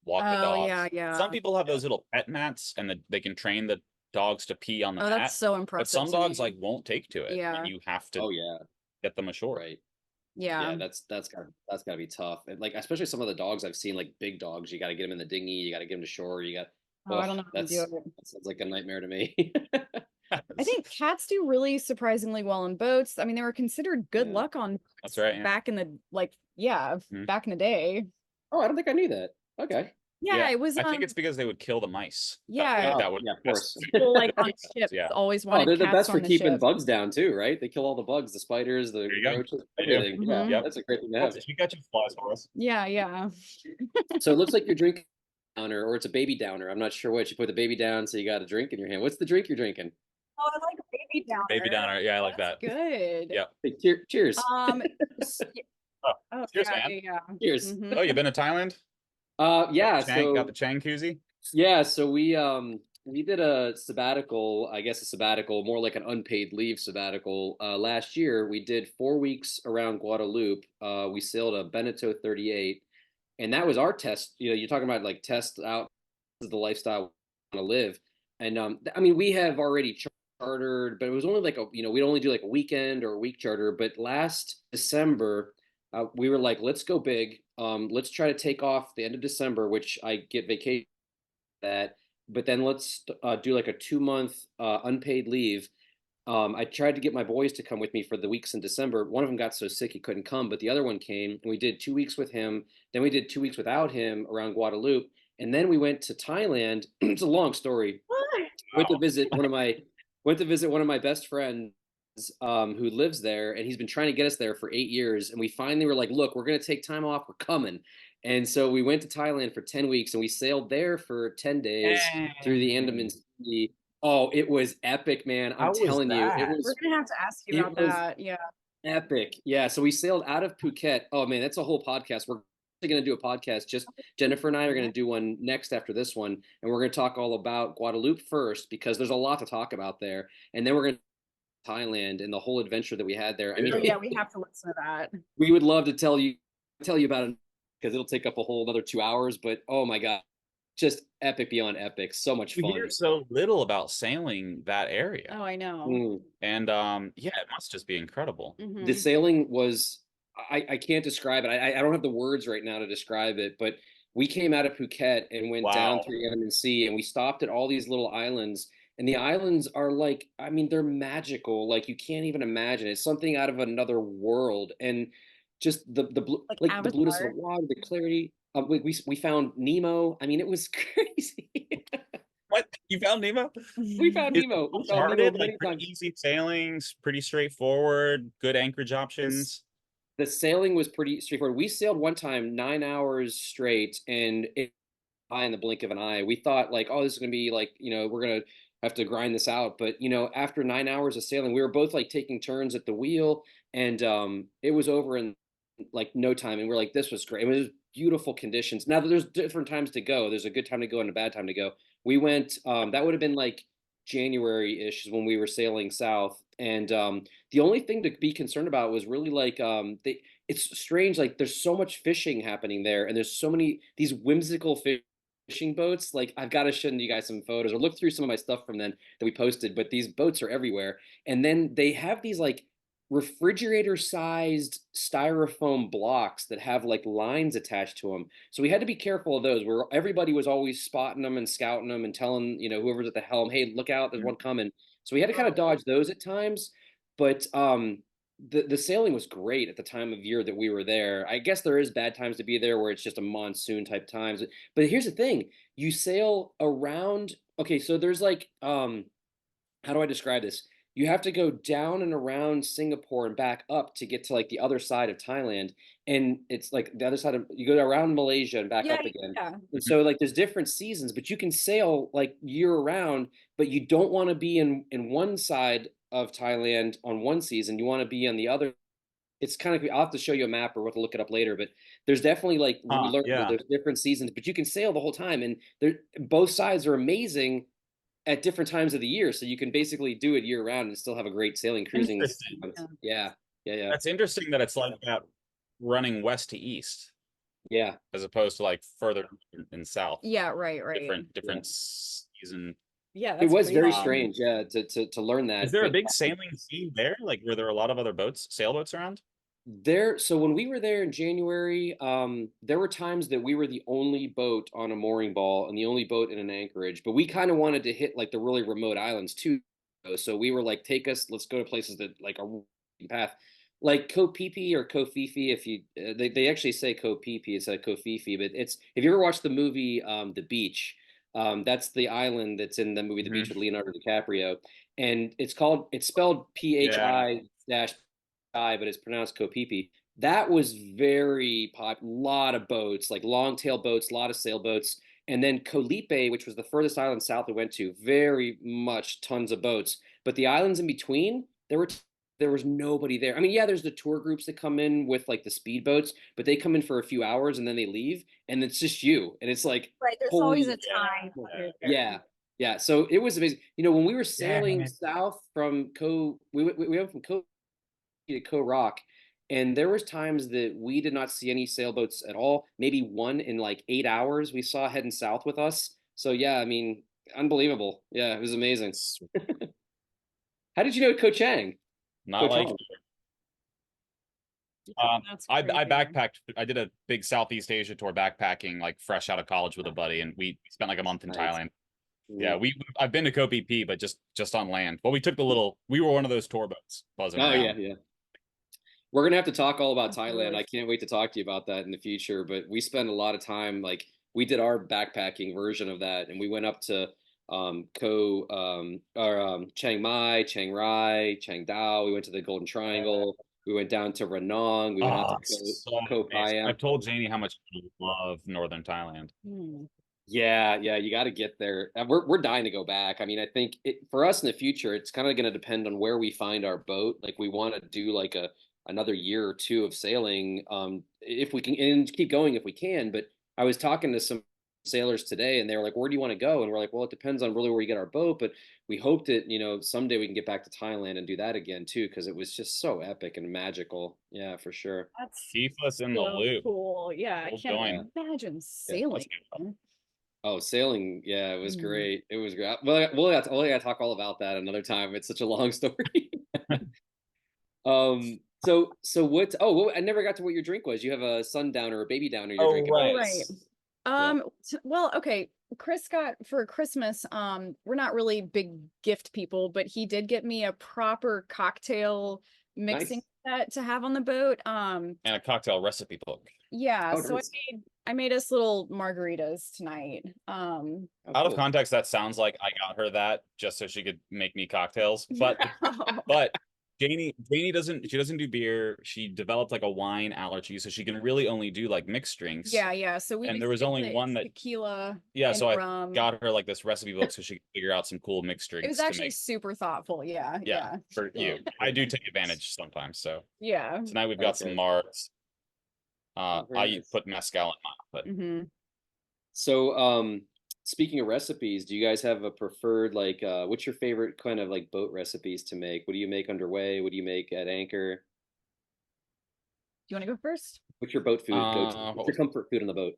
dogs. Yeah. Some people have those little pet mats, and they can train the dogs to pee on the mat. That's so impressive. But some dogs like won't take to it. Yeah. And you have to get them ashore. Right. Yeah. That's gotta be tough. And like especially some of the dogs I've seen, like big dogs, you got to get them in the dinghy, you got to get them to shore. I don't know how to do it. That sounds like a nightmare to me. I think cats do really surprisingly well on boats. I mean, they were considered good luck on boats. That's right. Back in the back in the day. Oh, I don't think I knew that. Okay. Yeah, it was. I think it's because they would kill the mice. Yeah, that would. Of course. People like on ships always wanted. They're the best for keeping ship. bugs down too, right? They kill all the bugs, the spiders, the roaches, everything. Yeah, that's a great thing to have. You got your flies for us. Yeah. So it looks like you're drinking downer, or it's a baby downer. I'm not sure which. You put the baby down, so you got a drink in your hand. What's the drink you're drinking? Oh, I like baby downer. Baby downer. Yeah, I like that. Good. Yeah. Hey, cheers. Cheers, man. Yeah. Cheers. Oh, you've been to Thailand? Yeah. Got the Chang koozie? Yeah, so we did a sabbatical, I guess a sabbatical, more like an unpaid leave sabbatical. Last year we did 4 weeks around Guadeloupe. We sailed a Beneteau 38, and that was our test. You know, you're talking about like test out the lifestyle we want to live. And I mean, we have already chartered, but it was only like we'd only do like a weekend or a week charter. But last December, we were like, let's go big. Let's try to take off the end of December, which I get vacation that, but then let's do like a 2-month unpaid leave. I tried to get my boys to come with me for the weeks in December. One of them got so sick he couldn't come, but the other one came, and we did 2 weeks with him. Then we did 2 weeks without him around Guadeloupe, and then we went to Thailand. It's a long story. Went to visit one of my best friends who lives there, and he's been trying to get us there for 8 years. And we finally were like, look, we're going to take time off. We're coming. And so we went to Thailand for 10 weeks, and we sailed there for 10 days through the Andaman Sea. Oh, it was epic, man. I'm telling you. It was, we're going to have to ask you about that. Yeah. Epic. Yeah. So we sailed out of Phuket. Oh, man, that's a whole podcast. We're going to do a podcast. Just Jennifer and I are going to do one next after this one. And we're going to talk all about Guadeloupe first, because there's a lot to talk about there. And then we're going to Thailand and the whole adventure that we had there. I mean, we have to listen to that. We would love to tell you about it, because it'll take up a whole another 2 hours. But oh my God, just epic beyond epic. So much fun. We hear so little about sailing that area. Oh, I know. And it must just be incredible. The sailing was, I can't describe it. I don't have the words right now to describe it, but we came out of Phuket and went down through the Andaman Sea, and we stopped at all these little islands. And the islands are like, I mean, they're magical. Like, you can't even imagine. It's something out of another world. And just the blueness of the water, the clarity. We found Nemo. I mean, it was crazy. What? You found Nemo? We found Nemo. We found Nemo many times. Easy sailings, pretty straightforward, good anchorage options. The sailing was pretty straightforward. We sailed one time 9 hours straight, and by in the blink of an eye. We thought like, oh, this is gonna be like, we're gonna have to grind this out. But after 9 hours of sailing, we were both like taking turns at the wheel, and it was over in like no time. And we're like, this was great. It was beautiful conditions. Now there's different times to go. There's a good time to go and a bad time to go. We went. That would have been like January-ish when we were sailing south, and the only thing to be concerned about was really like it's strange. Like there's so much fishing happening there, and there's so many these whimsical fishing boats. Like I've got to send you guys some photos or look through some of my stuff from then that we posted. But these boats are everywhere, and then they have these like refrigerator-sized styrofoam blocks that have like lines attached to them. So we had to be careful of those. Where everybody was always spotting them and scouting them and telling whoever's at the helm, "Hey, look out! There's one coming." So we had to kind of dodge those at times. But the sailing was great at the time of year that we were there. I guess there is bad times to be there where it's just a monsoon type times. But here's the thing: you sail around. Okay, so there's like how do I describe this? You have to go down and around Singapore and back up to get to like the other side of Thailand. And it's like the other side of, you go around Malaysia and back up again. Yeah. And so like there's different seasons, but you can sail like year round, but you don't want to be in one side of Thailand on one season. You want to be on the other. It's kind of, I'll have to show you a map or we'll have to look it up later, but there's definitely like, we learned that there's different seasons, but you can sail the whole time, and both sides are amazing at different times of the year, so you can basically do it year round and still have a great sailing cruising. Yeah. That's interesting that it's like that, running west to east. Yeah, as opposed to like further in south. Yeah, right. Different season. Yeah, it was very strange. Yeah, to learn that. Is there a big sailing scene there? Like, were there a lot of other sailboats around? So when we were there in January, there were times that we were the only boat on a mooring ball and the only boat in an anchorage, but we kind of wanted to hit like the really remote islands too. So we were like, let's go to places that like are path, like Koh Phi Phi or Koh Phi Phi. If you, they actually say Koh Phi Phi, it's like Koh Phi Phi, but if you ever watched the movie, The Beach, that's the island that's in the movie The Beach with Leonardo DiCaprio, and it's spelled PHI dash but it's pronounced Koh Phi Phi. That was very popular. A lot of boats, like long tail boats, a lot of sailboats. And then Koh Lipe, which was the furthest island south we went to, very much tons of boats. But the islands in between, there was nobody there. I mean, yeah, there's the tour groups that come in with like the speedboats, but they come in for a few hours and then they leave, and it's just you. And it's like, right, there's always a time. Yeah. So it was amazing. When we were sailing south from we went from Koh to Koh Rock, and there was times that we did not see any sailboats at all. Maybe one in like 8 hours we saw heading south with us. So yeah, I mean, unbelievable. Yeah, it was amazing. How did you know Koh Chang? Not like I backpacked. I did a big Southeast Asia tour backpacking, like fresh out of college with a buddy, and we spent like a month in Thailand. Yeah, I've been to Koh Phi Phi, but just on land. Well, we were one of those tour boats buzzing around. Yeah. We're gonna have to talk all about Thailand. I can't wait to talk to you about that in the future. But we spent a lot of time, like we did our backpacking version of that, and we went up to Chiang Mai, Chiang Rai, Chiang Dao. We went to the Golden Triangle. We went down to Ranong. We went out to Koh Phayan. I've told Janie how much I love northern Thailand. Yeah, you got to get there. We're dying to go back. I mean, I think for us in the future, it's kind of going to depend on where we find our boat. Like we want to do like another year or two of sailing, if we can, and keep going if we can. But I was talking to some sailors today, and they were like, "Where do you want to go?" And we're like, "Well, it depends on really where we get our boat, but we hope that someday we can get back to Thailand and do that again too, because it was just so epic and magical." Yeah, for sure. That's keep us in the loop. Cool. Yeah, I can't imagine sailing. Oh, sailing! Yeah, it was great. It was great. Well, we'll got to talk all about that another time. It's such a long story. So what? Oh, I never got to what your drink was. You have a sundowner or a baby downer you're drinking. Right. Well, okay. Chris got for Christmas, we're not really big gift people, but he did get me a proper cocktail mixing set to have on the boat. And a cocktail recipe book. Yeah. So I made us little margaritas tonight. Out of context, that sounds like I got her that just so she could make me cocktails. But Janie doesn't do beer. She developed like a wine allergy, so she can really only do like mixed drinks. Yeah. So and there was only one that tequila. Yeah, so I rum. got her like this recipe book so she could figure out some cool mixed drinks. It was actually super thoughtful. Yeah. For you. I do take advantage sometimes. So yeah. Tonight we've got some Mars. I put mezcal in mine. But So speaking of recipes, do you guys have a preferred what's your favorite kind of like boat recipes to make? What do you make underway? What do you make at anchor? Do you want to go first? What's your boat food go-to? What's your comfort food on the boat?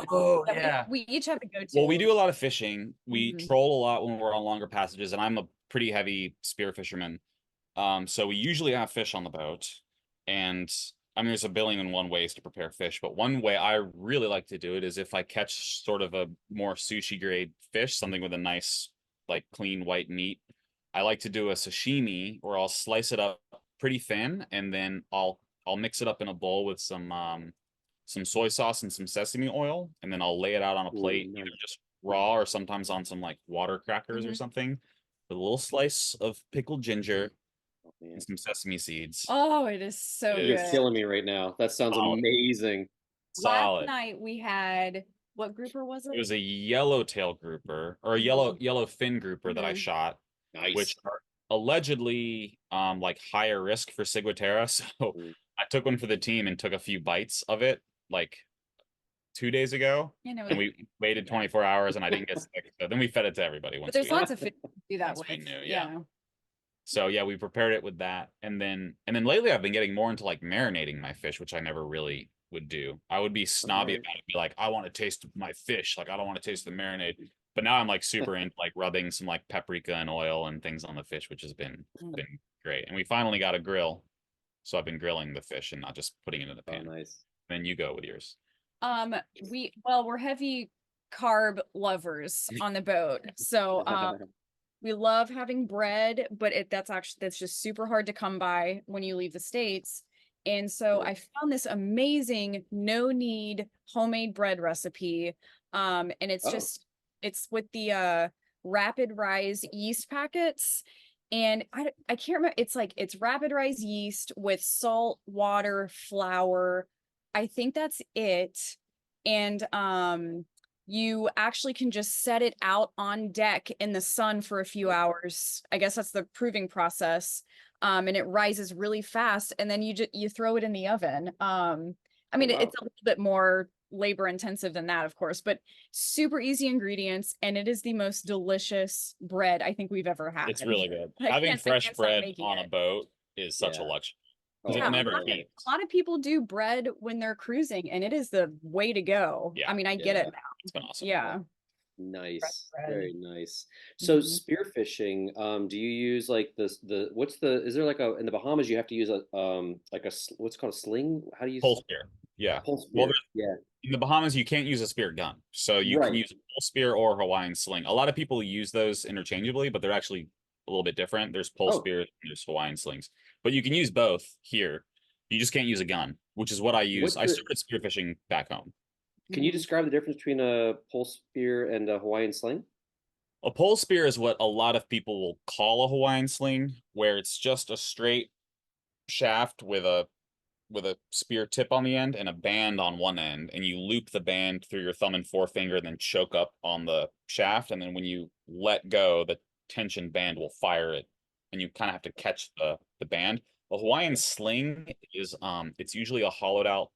Oh yeah. We each have a go-to. Well, we do a lot of fishing. We troll a lot when we're on longer passages, and I'm a pretty heavy spear fisherman. So we usually have fish on the boat, and I mean, there's a billion and one ways to prepare fish, but one way I really like to do it is if I catch sort of a more sushi grade fish, something with a nice, like clean white meat. I like to do a sashimi where I'll slice it up pretty thin, and then I'll mix it up in a bowl with some soy sauce and some sesame oil, and then I'll lay it out on a plate, either just raw or sometimes on some like water crackers or something, with a little slice of pickled ginger and some sesame seeds. Oh, it is so good. You're killing me right now. That sounds amazing. Solid. Last night we had, what grouper was it? It was a yellowtail grouper or a yellow fin grouper that I shot, which are allegedly like higher risk for ciguatera. So I took one for the team and took a few bites of it like 2 days ago, and we waited 24 hours and I didn't get sick. So then we fed it to everybody. But there's lots of fish to do that with. Yeah. So yeah, we prepared it with that, and then lately I've been getting more into like marinating my fish, which I never really would do. I would be snobby about it, be like, I want to taste my fish, like I don't want to taste the marinade. But now I'm like super into like rubbing some like paprika and oil and things on the fish, which has been great. And we finally got a grill, so I've been grilling the fish and not just putting it in the pan. Nice. Then you go with yours. We're heavy carb lovers on the boat, so we love having bread, but that's just super hard to come by when you leave the States. And so I found this amazing no-knead homemade bread recipe. And it's it's with the rapid rise yeast packets. And I can't remember, it's rapid rise yeast with salt, water, flour. I think that's it. And you actually can just set it out on deck in the sun for a few hours. I guess that's the proving process. And it rises really fast, and then you throw it in the oven. I mean, it's a little bit more labor intensive than that, of course, but super easy ingredients, and it is the most delicious bread I think we've ever had. It's really good. Having fresh bread on a boat is such a luxury. A lot of people do bread when they're cruising, and it is the way to go. I mean, I get it now. It's been awesome. Yeah. Nice. Very nice. So spearfishing, do you use like is there like in the Bahamas you have to use a what's called a sling? How do you pole spear? Yeah. Pole spear. Well, in the Bahamas you can't use a spear gun. So you can use a pole spear or Hawaiian sling. A lot of people use those interchangeably, but they're actually a little bit different. There's pole spears and there's Hawaiian slings. But you can use both here. You just can't use a gun, which is what I use. I started spearfishing back home. Can you describe the difference between a pole spear and a Hawaiian sling? A pole spear is what a lot of people will call a Hawaiian sling, where it's just a straight shaft with a spear tip on the end and a band on one end, and you loop the band through your thumb and forefinger and then choke up on the shaft, and then when you let go, the tension band will fire it, and you kind of have to catch the band. A Hawaiian sling is it's usually a hollowed out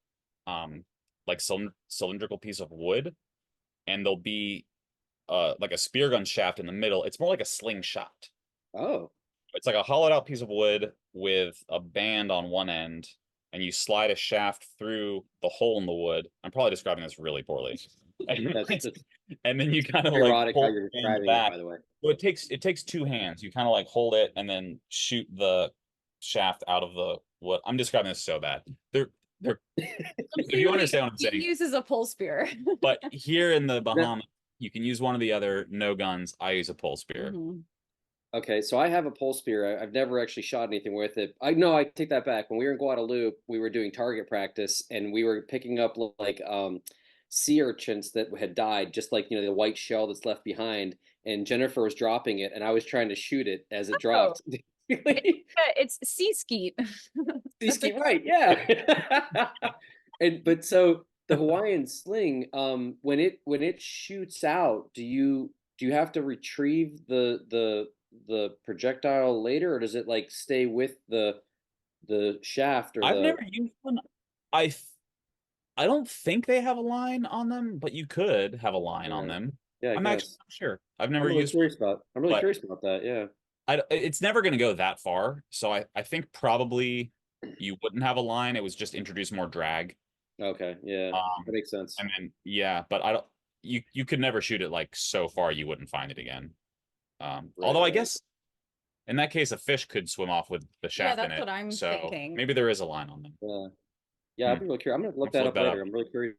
like cylindrical piece of wood, and there'll be like a spear gun shaft in the middle. It's more like a slingshot. Oh. It's like a hollowed out piece of wood with a band on one end, and you slide a shaft through the hole in the wood. I'm probably describing this really poorly. And then you kind of like pull it back. By the way. So it takes two hands. You kind of like hold it and then shoot the shaft out of the wood. I'm describing this so bad. They're if you understand what I'm saying. He uses a pole spear. But here in the Bahamas, you can use one or the other. No guns. I use a pole spear. Okay, so I have a pole spear. I've never actually shot anything with it. I take that back. When we were in Guadalupe, we were doing target practice, and we were picking up like sea urchins that had died, just like the white shell that's left behind. And Jennifer was dropping it, and I was trying to shoot it as it dropped. It's sea skeet. Sea skeet, right? Yeah. But so the Hawaiian sling, when it shoots out, do you have to retrieve the projectile later, or does it like stay with the shaft or I've the? never used one. I I don't think they have a line on them, but you could have a line on them. Yeah, I I'm actually guess. not sure. I've never used one, I'm really but curious about that. Yeah. it's never going to go that far. So I think probably you wouldn't have a line. It was just introduce more drag. Okay. Yeah, that Um, makes sense. and then yeah, but I don't. You could never shoot it like so far you wouldn't find it again. Right. Although I Right. guess in that case a fish could swim off with the Yeah, shaft in that's it. what I'm So thinking. maybe there is a line on them. Yeah. Yeah, Hmm. I'd be really curious. I'm gonna look Let's that look up that later. up. I'm really curious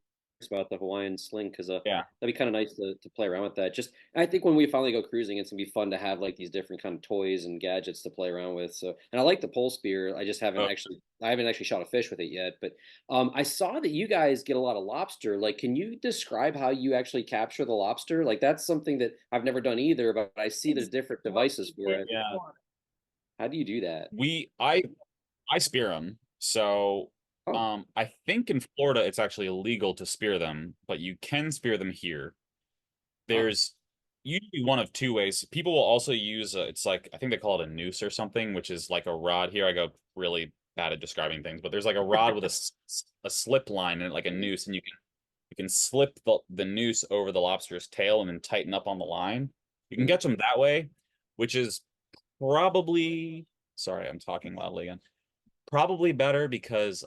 about the Hawaiian sling because Yeah. that'd be kind of nice to play around with that. Just I think when we finally go cruising, it's gonna be fun to have like these different kind of toys and gadgets to play around with. So, and I like the pole spear. Oh, I haven't actually shot a fish with it yet. But I saw that you guys get a lot of lobster. Like, can you describe how you actually capture the lobster? Like, that's something that I've never done either. But I see there's different devices for it. yeah. How do you do that? I spear them. So Oh, I think in Florida it's actually illegal to spear them, but you can spear them here. oh, There's usually one of two ways. People will also use it's like I think they call it a noose or something, which is like a rod. Here I go really bad at describing things, but there's like a rod with a slip line and like a noose, and you can slip the noose over the lobster's tail and then tighten up on the line. You can mm, catch them that way, which is probably sorry, I'm talking loudly again. Probably better because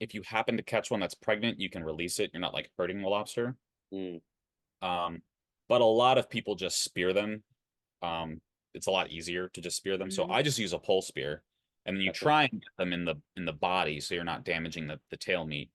if you happen to catch one that's pregnant, you can release it. You're not like hurting the lobster. mm, Um, but a lot of people just spear them. Um, it's a lot easier to just spear them. So Mhm. I just use a pole spear, and then you gotcha. try and get them in the body so you're not damaging the tail meat.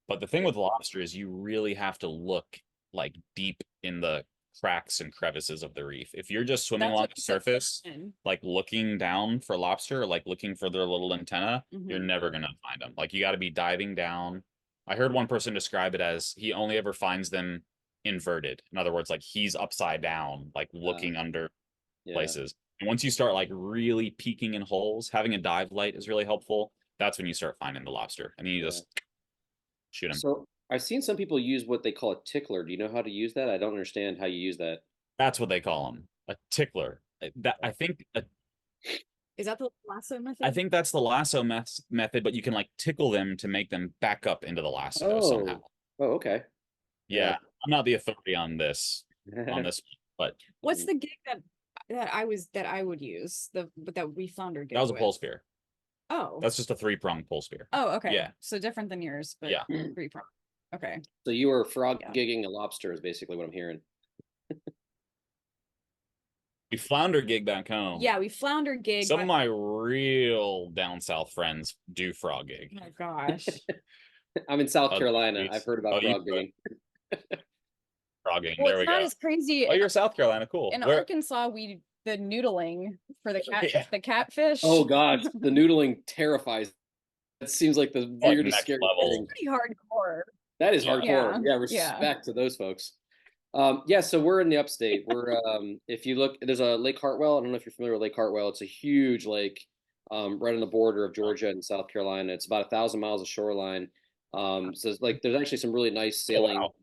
But the thing Yeah. with lobster is you really have to look like deep in the cracks and crevices of the reef. If you're just swimming That's along what the you said. surface, like looking down for lobster, or like looking for their little antenna, you're Mhm. never gonna find them. Like you got to be diving down. I heard one person describe it as he only ever finds them inverted. In other words, like he's upside down, like Uh, looking under yeah. places. And once you start like really peeking in holes, having a dive light is really helpful. That's when you start finding the lobster, and then you Yeah. just shoot them. So I've seen some people use what they call a tickler. Do you know how to use that? I don't understand how you use that. That's what they call them, a tickler. That Is that the lasso I method? think that's the lasso method, but you can like tickle them to make them back up into the lasso somehow. Oh, oh, okay. Yeah. Yeah, I'm not the authority on this, but What's the gig that I would use that we flounder that gig was a pole with? spear. Oh. That's just a three-pronged pole spear. Oh, okay. Yeah, So different than yours, but yeah. three prong. Okay. So you were frog Yeah. gigging a lobster is basically what I'm hearing. We flounder gig back home. Yeah, we flounder gig. Some of my real down south friends do frog gig. Oh gosh. I'm in South Carolina. I've heard Oh, about you frog gigging. frog gigging. Well, There it's we not go. as crazy. Oh, you're South Carolina. Cool. In Where? Arkansas, the noodling for Yeah. the catfish. Oh gosh, the noodling terrifies. That seems like the Like weirdest, next scary level. thing. Pretty hardcore. That is Yeah. hardcore. Yeah, Yeah. respect to those folks. Yeah, so we're in the upstate. We're if you look, there's a Lake Hartwell. I don't know if you're familiar with Lake Hartwell. It's a huge lake, right on the border of Georgia and South Carolina. It's about 1,000 miles of shoreline. So it's like there's actually some really nice Oh, sailing wow.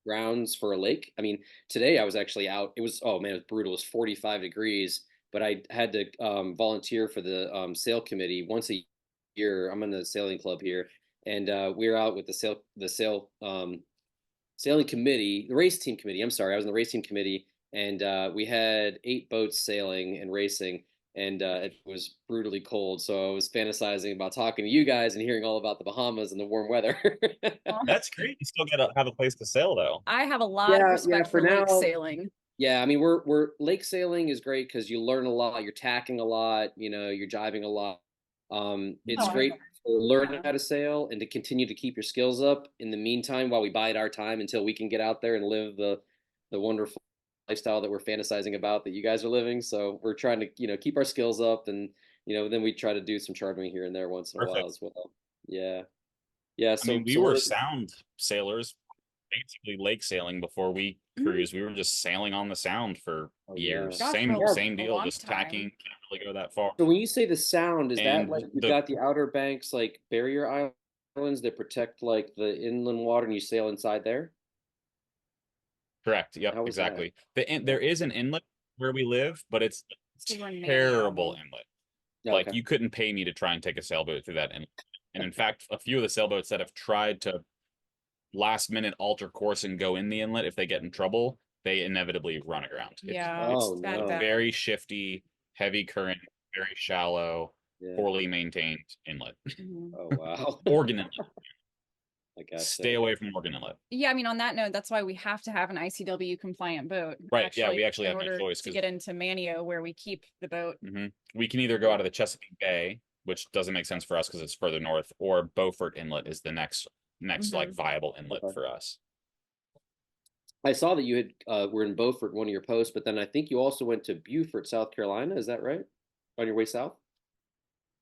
grounds for a lake. I mean, today I was actually out. It was, oh man, it was brutal. It was 45 degrees, but I had to volunteer for the sail committee once a year. I'm in the sailing club here, and we were out with the sailing committee, the race team committee. I'm sorry, I was in the race team committee, and we had 8 boats sailing and racing, and it was brutally cold. So I was fantasizing about talking to you guys and hearing all about the Bahamas and the warm weather. That's great. You still gotta have a place to sail though. I have a lot of Yeah, respect for for lake now. sailing. Yeah, I mean, we're lake sailing is great because you learn a lot. You're tacking a lot. You're jiving a lot. It's Oh, great to learn yeah. how to sail and to continue to keep your skills up. In the meantime, while we bide our time until we can get out there and live the wonderful lifestyle that we're fantasizing about that you guys are living. So we're trying to keep our skills up, and then we try to do some chartering here and there once in a while Perfect. as well. Yeah, yeah. I mean, So we so were we're sound sailors basically lake sailing before we cruised. We were just sailing on the Sound for years. Gosh, Same deal, long just time. tacking. Can't really go that far. So when you say the Sound, is that And like you've got the Outer Banks, like barrier islands that protect like the inland water, and you sail inside there? Correct. Yep, How was exactly. that? There is an inlet where we live, but it's a terrible inlet. Like you couldn't pay me to try and take a sailboat through that inlet. And in fact, a few of the sailboats that have tried to last minute alter course and go in the inlet, if they get in trouble, they inevitably run aground. Yeah. It's no. very shifty, heavy current, very shallow, poorly maintained inlet. Oh wow. Organ inlet. I guess Stay away from Organ Inlet. Yeah, I mean, on that note, that's why we have to have an ICW compliant boat. Right. Yeah, we actually have no choice to get into Manio, where we keep the boat. We can either go out of the Chesapeake Bay, which doesn't make sense for us because it's further north, or Beaufort Inlet is the next like viable inlet for us. I saw that you had were in Beaufort, one of your posts, but then I think you also went to Beaufort, South Carolina. Is that right? On your way south?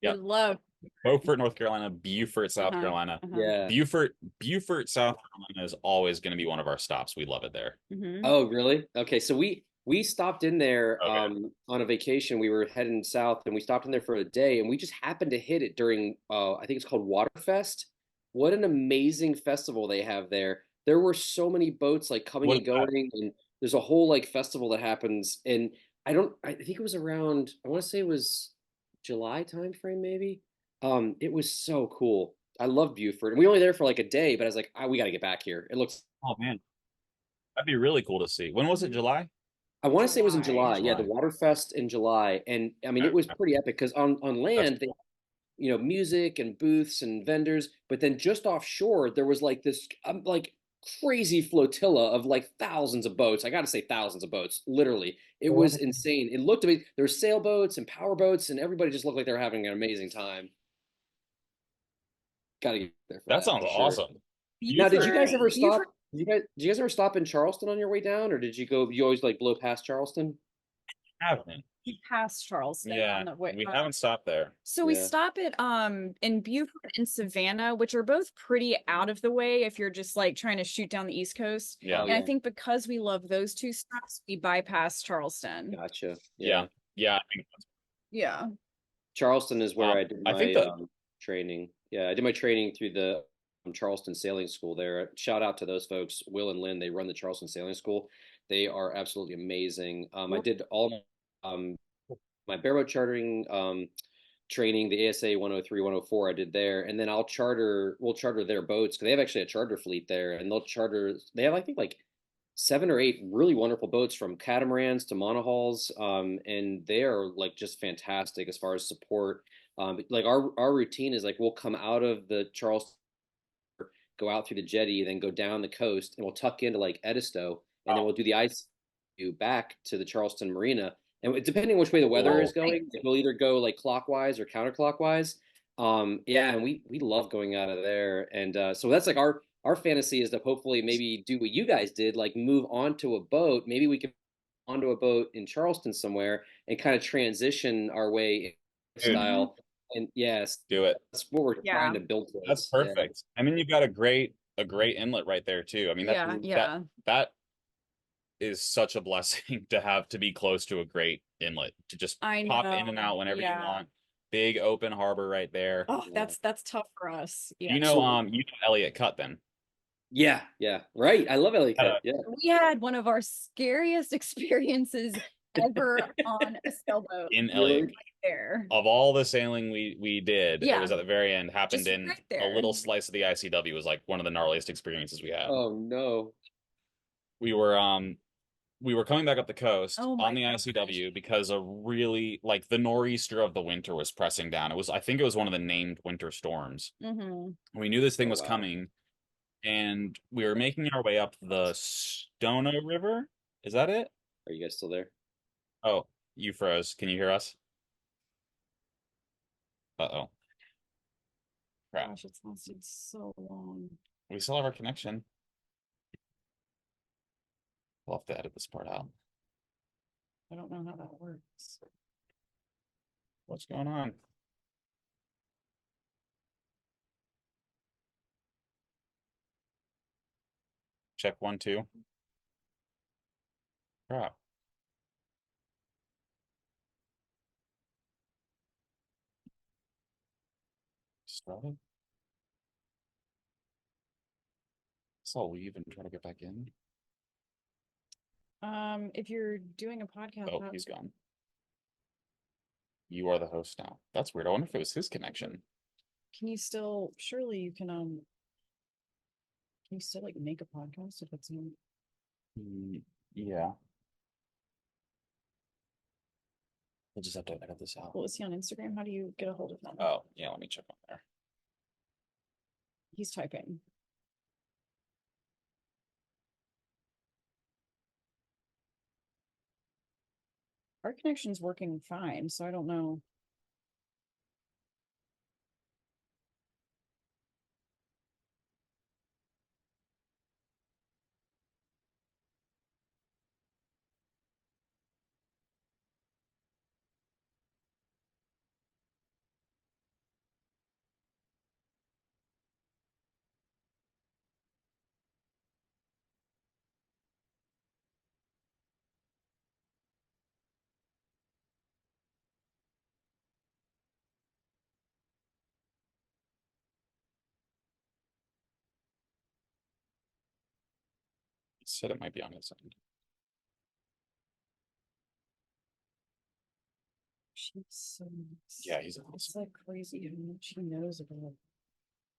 Yeah. Love Beaufort, North Carolina, Beaufort, South Carolina. Yeah. Beaufort, South Carolina is always going to be one of our stops. We love it there. Oh, really? Okay, so we stopped in there on a vacation. We were heading south, and we stopped in there for a day, and we just happened to hit it during I think it's called Waterfest. What an amazing festival they have there. There were so many boats like coming and going, and there's a whole like festival that happens. And I think it was around, I want to say it was July timeframe, maybe. It was so cool. I love Beaufort, and we were only there for like a day, but I was like, we got to get back here. It looks. Oh man, that'd be really cool to see. When was it? July? I want to say it was in July. Yeah, the Waterfest in July, and I mean it was pretty epic because on land they, music and booths and vendors, but then just offshore there was like this like crazy flotilla of like thousands of boats. I got to say thousands of boats, literally. It was insane. It looked amazing. There were sailboats and power boats, and everybody just looked like they were having an amazing time. Got to get there for that. Sounds awesome. Now, did you guys ever stop? Did you guys ever stop in Charleston on your way down, or did you go? You always like blow past Charleston? Haven't. Past Charleston. Yeah, on the way. We haven't stopped there. So we stop at in Beaufort and Savannah, which are both pretty out of the way if you're just like trying to shoot down the East Coast. Yeah, and I think because we love those two stops, we bypass Charleston. Gotcha. Yeah. Yeah. Charleston is where I did my training. Yeah, I did my training through the Charleston Sailing School there. Shout out to those folks, Will and Lynn. They run the Charleston Sailing School. They are absolutely amazing. I did all my bareboat chartering training, the ASA 103, 104. I did there, and then we'll charter their boats because they have actually a charter fleet there, and they have I think like 7 or 8 really wonderful boats from catamarans to monohulls, and they are like just fantastic as far as support. Like our routine is like we'll come out of the Charleston, go out through the jetty, then go down the coast, and we'll tuck into like Edisto, and then we'll do the ice back to the Charleston Marina. And depending which way the weather is going, we'll either go like clockwise or counterclockwise. And we love going out of there, and so that's like our fantasy is to hopefully maybe do what you guys did, like move onto a boat. Maybe we can onto a boat in Charleston somewhere and kind of transition our way style. And yes, do it. That's what we're trying to build. That's perfect. I mean, you've got a great inlet right there too. I mean, that is such a blessing to be close to a great inlet, to just pop in and out whenever you want. Big open harbor right there. Oh, that's tough for us. Yeah. You know Elliott Cut then. Yeah, right. I love Elliott Cut. We had one of our scariest experiences ever on a sailboat in Elliott. Right there. Of all the sailing we did, it was at the very end, happened just in a little slice of the ICW. Was like one of the gnarliest experiences we had. Oh no. We were coming back up the coast on the ICW because a really like the nor'easter of the winter was pressing down. I think it was one of the named winter storms. We knew this thing was coming, and we were making our way up the Stono River. Is that it? Are you guys still there? Oh, you froze. Can you hear us? Uh-oh. Crap. Gosh, it's lasted so long. We still have our connection. We'll have to edit this part out. I don't know how that works. What's going on? Check 1, 2. Crap. Started. So I'll leave and try to get back in. If you're doing a podcast, Oh, he's gone. You are the host now. That's weird. I wonder if it was his connection. Can you still? Surely you can. Can you still like make a podcast if it's not? Yeah. We'll just have to edit this out. Well, is he on Instagram? How do you get a hold of him? Oh, yeah. Let me check on there. He's typing. Our connection's working fine, so I don't know. He said it might be on his end. She's so nice. Yeah, he's It's awesome. like crazy how much he knows about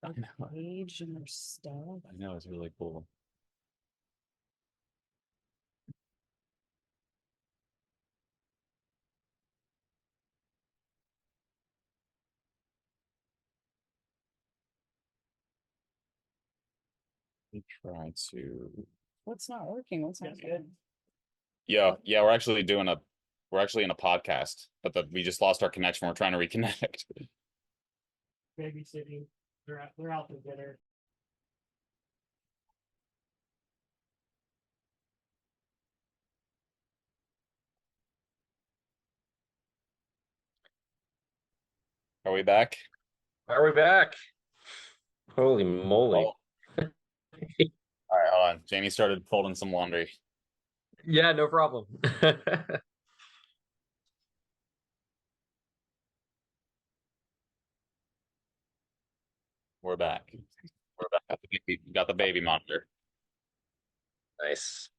our page and our stuff. I know, it's really cool. We try to. What's not working? What's not good? Yeah, we're actually in a podcast, but we just lost our connection. We're trying to reconnect. Babysitting. They're out for dinner. Are we back? Are we back? Holy moly. Oh. All right, hold on. Jamie started folding some laundry. Yeah, no problem. We're back. Got the baby monitor. Nice.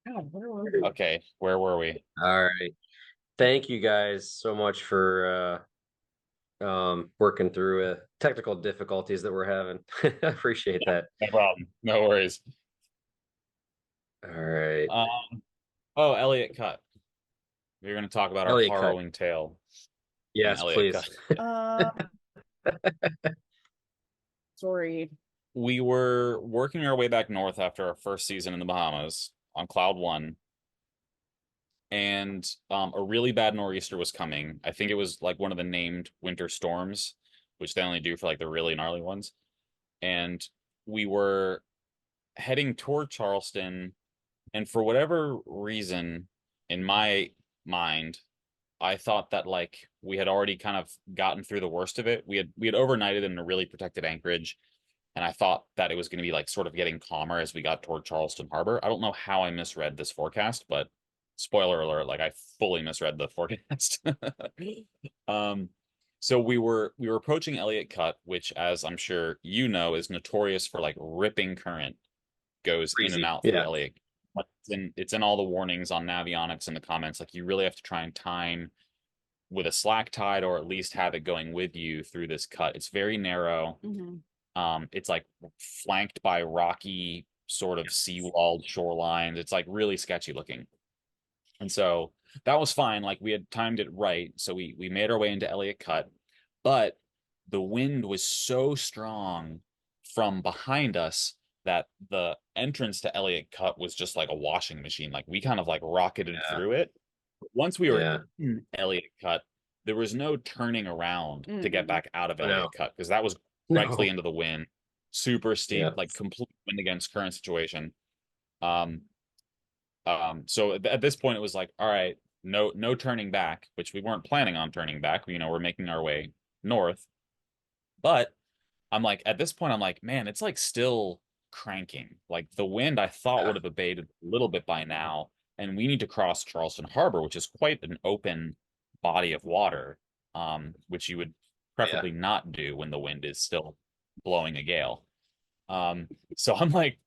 God, where were we? Okay, where were we? All right. Thank you guys so much for working through technical difficulties that we're having. I appreciate that. No problem. No worries. All right. Oh, Elliott cut. We're going to talk about Elliott our cut. harrowing tale. Yes, please. Sorry. We were working our way back north after our first season in the Bahamas on Cloud 1. And a really bad nor'easter was coming. I think it was like one of the named winter storms, which they only do for like the really gnarly ones. And we were heading toward Charleston, and for whatever reason, in my mind, I thought that like we had already kind of gotten through the worst of it. We had overnighted in a really protected anchorage, and I thought that it was going to be like sort of getting calmer as we got toward Charleston Harbor. I don't know how I misread this forecast, but spoiler alert, like I fully misread the forecast. So we were approaching Elliott Cut, which, as I'm sure you know, is notorious for like ripping current, goes in and out through Elliott. It's in all the warnings on Navionics in the comments. Like you really have to try and time with a slack tide, or at least have it going with you through this cut. It's very narrow. It's like flanked by rocky sort of seawalled shorelines. It's like really sketchy looking. And so that was fine. Like we had timed it right. So we made our way into Elliott Cut, but the wind was so strong from behind us that the entrance to Elliott Cut was just like a washing machine. Like we kind of like rocketed through it. Once we were in Elliott Cut, there was no turning around to get back out of Elliott Cut, because that was directly into the wind, super steep, like complete wind against current situation. So at this point it was like, all right, no turning back, which we weren't planning on turning back. You know, we're making our way north. But I'm like, at this point, I'm like, man, it's like still cranking. Like the wind I thought would have abated a little bit by now, and we need to cross Charleston Harbor, which is quite an open body of water, which you would preferably not do when the wind is still blowing a gale. So I'm like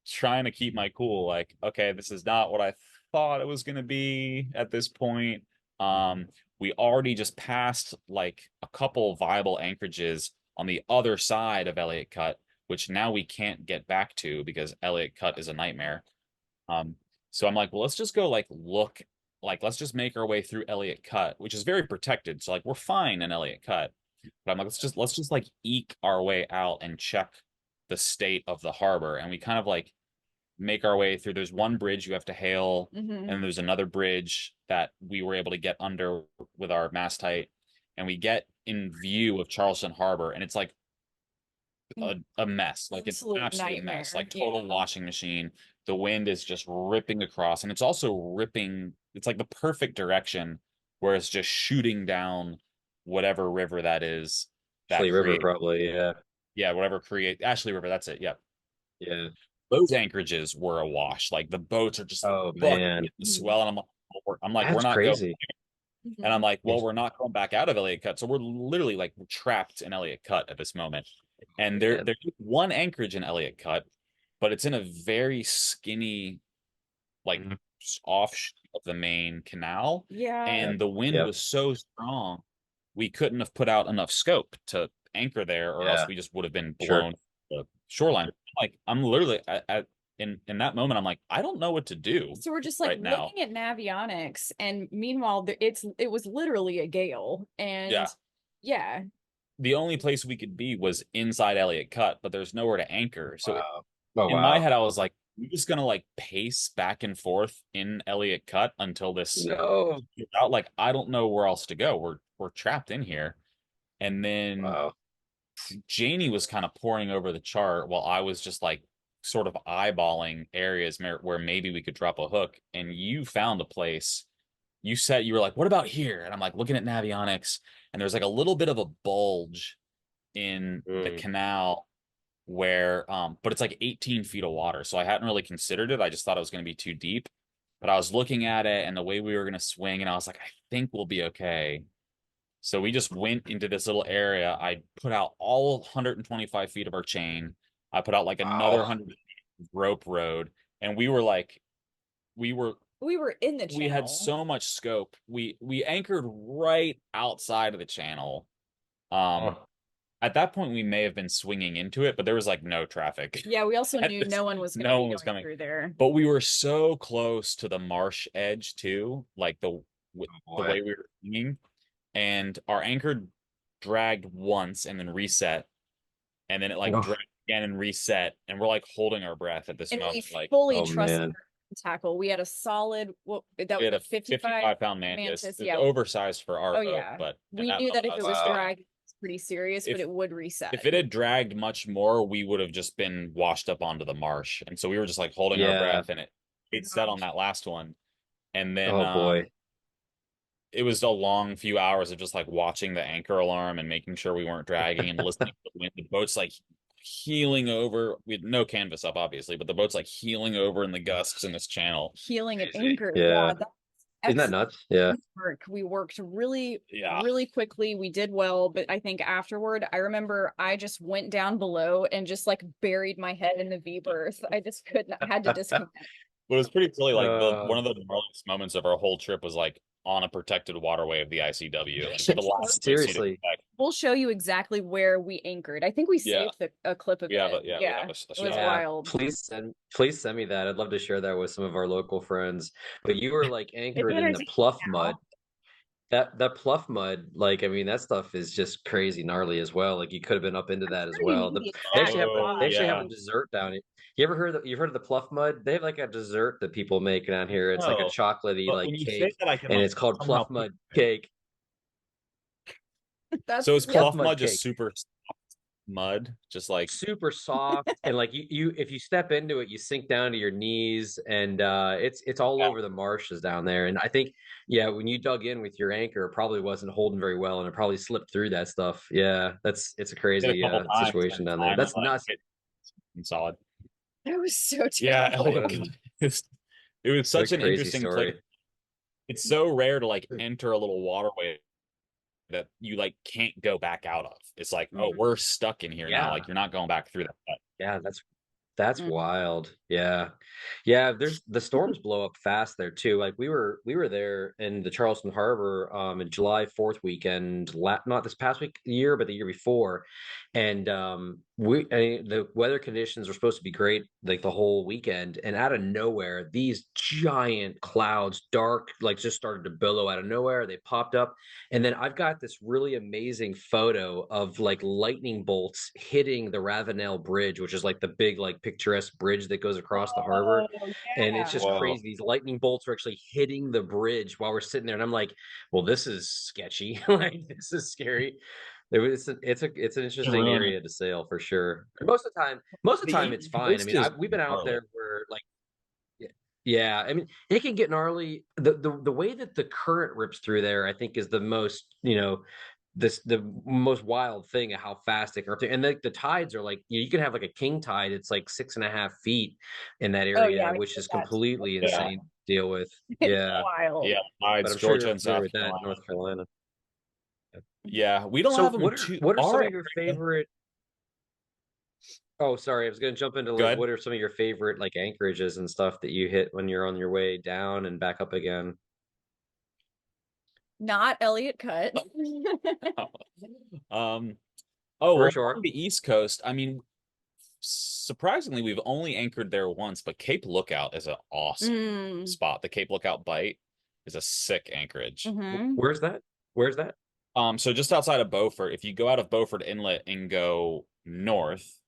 trying to keep my cool, like, okay, this is not what I thought it was going to be at this point. We already just passed like a couple viable anchorages on the other side of Elliott Cut, which now we can't get back to because Elliott Cut is a nightmare. So I'm like, well, let's just go let's just make our way through Elliott Cut, which is very protected. So like we're fine in Elliott Cut. But I'm like, let's just like eke our way out and check the state of the harbor. And we kind of like make our way through. There's one bridge you have to hail, and there's another bridge that we were able to get under with our mast height, and we get in view of Charleston Harbor, and it's like a mess. Like it's an absolute mess, like total washing machine. The wind is just ripping across, and it's also ripping. It's like the perfect direction where it's just shooting down whatever river that is. Ashley River, probably, yeah, whatever Ashley River, that's it. Yeah. Those anchorages were awash. Like the boats are just man, swell, and I'm like, that's we're not crazy. And I'm like, well, we're not going back out of Elliott Cut, so we're literally like trapped in Elliott Cut at this moment. And there's one anchorage in Elliott Cut, but it's in a very skinny, like offshoot of the main canal. Yeah. And the wind was so strong, we couldn't have put out enough scope to anchor there, or else we just would have been blown the shoreline. Like I'm literally in that moment, I'm like, I don't know what to do. So we're just like looking at Navionics, and meanwhile, it was literally a gale, and the only place we could be was inside Elliott Cut, but there's nowhere to anchor. So in my head, I was like, we're just gonna like pace back and forth in Elliott Cut until this out. Like I don't know where else to go. We're trapped in here. And then Janie was kind of poring over the chart while I was just like sort of eyeballing areas where maybe we could drop a hook. And you found a place. You were like, what about here? And I'm like looking at Navionics, and there's like a little bit of a bulge in the canal where but it's like 18 feet of water. So I hadn't really considered it. I just thought it was going to be too deep. But I was looking at it and the way we were going to swing, and I was like, I think we'll be okay. So we just went into this little area. I put out all 125 feet of our chain. I put out like another 100 feet of rope road. And we were in the channel. We had so much scope. We anchored right outside of the channel. At that point, we may have been swinging into it, but there was like no traffic. Yeah, we also knew no one was coming through there. But we were so close to the marsh edge too, like the way we were swinging. And our anchor dragged once and then reset, and then it like dragged again and reset, and we're like holding our breath at this moment. We like fully trusted our tackle. We had a solid we had a 55-pound mantis. It's oversized for our boat, but we knew that if it was dragged, it's pretty serious, but it would reset. If it had dragged much more, we would have just been washed up onto the marsh. And so we were just like holding our breath, and it set on that last one. And then it was a long few hours of just like watching the anchor alarm and making sure we weren't dragging and listening to the wind. The boat's like heeling over. We had no canvas up, obviously, but the boat's like heeling over in the gusts in this channel. Heeling at anchor. Yeah. Isn't that nuts? Yeah. We worked really quickly. We did well, but I think afterward, I remember I just went down below and just like buried my head in the V berth. I just had to disconnect. But it was pretty silly. Like one of the gnarliest moments of our whole trip was like on a protected waterway of the ICW. Seriously. We'll show you exactly where we anchored. I think we saved a clip of it. It was wild. Please send me that. I'd love to share that with some of our local friends. But you were like anchored in the pluff mud. That pluff mud, like, I mean, that stuff is just crazy gnarly as well. Like you could have been up into that as well. They actually have a dessert down here. You've heard of the pluff mud? They have like a dessert that people make down here. It's like a chocolatey like cake, and it's called pluff mud cake. So is pluff mud just super mud, just like super soft, and like you if you step into it, you sink down to your knees, and it's all over the marshes down there. And I think when you dug in with your anchor, it probably wasn't holding very well, and it probably slipped through that stuff. It's a crazy situation down there. That's nuts. Solid. That was so Yeah, terrible. it was such an crazy interesting story. place. It's so rare to like enter a little waterway that you like can't go back out of. It's like, oh, we're stuck in here now. Like you're not going back through that. Yeah, that's wild. Yeah. Yeah, there's the storms blow up fast there too. Like we were there in the Charleston Harbor in July 4th weekend, not this past year, but the year before. And the weather conditions were supposed to be great like the whole weekend, and out of nowhere, these giant clouds, dark, like just started to billow out of nowhere. They popped up, and then I've got this really amazing photo of like lightning bolts hitting the Ravenel Bridge, which is like the big, like picturesque bridge that goes across the harbor. And it's just crazy. These lightning bolts are actually hitting the bridge while we're sitting there. And I'm like, well, this is sketchy. Like, this is scary. It's an interesting area to sail for sure. Most of the time it's fine. I mean, we've been out there where like, yeah, I mean, it can get gnarly. The way that the current rips through there, I think, is the most, the most wild thing of how fast it can rip through. And the tides are like, you can have like a king tide. It's like 6.5 feet in that area, which is completely insane to deal with. Yeah, wild. Yeah, tides, Georgia and South Carolina. North Carolina. Yeah, we don't have them what are some of your favorite? Oh, sorry. I was going to jump into like, what are some of your favorite like anchorages and stuff that you hit when you're on your way down and back up again? Not Elliott Cut. Well, sure. on the East Coast, I mean, surprisingly, we've only anchored there once, but Cape Lookout is an awesome spot. The Cape Lookout Bight is a sick anchorage. Where's that? So just outside of Beaufort, if you go out of Beaufort Inlet and go north,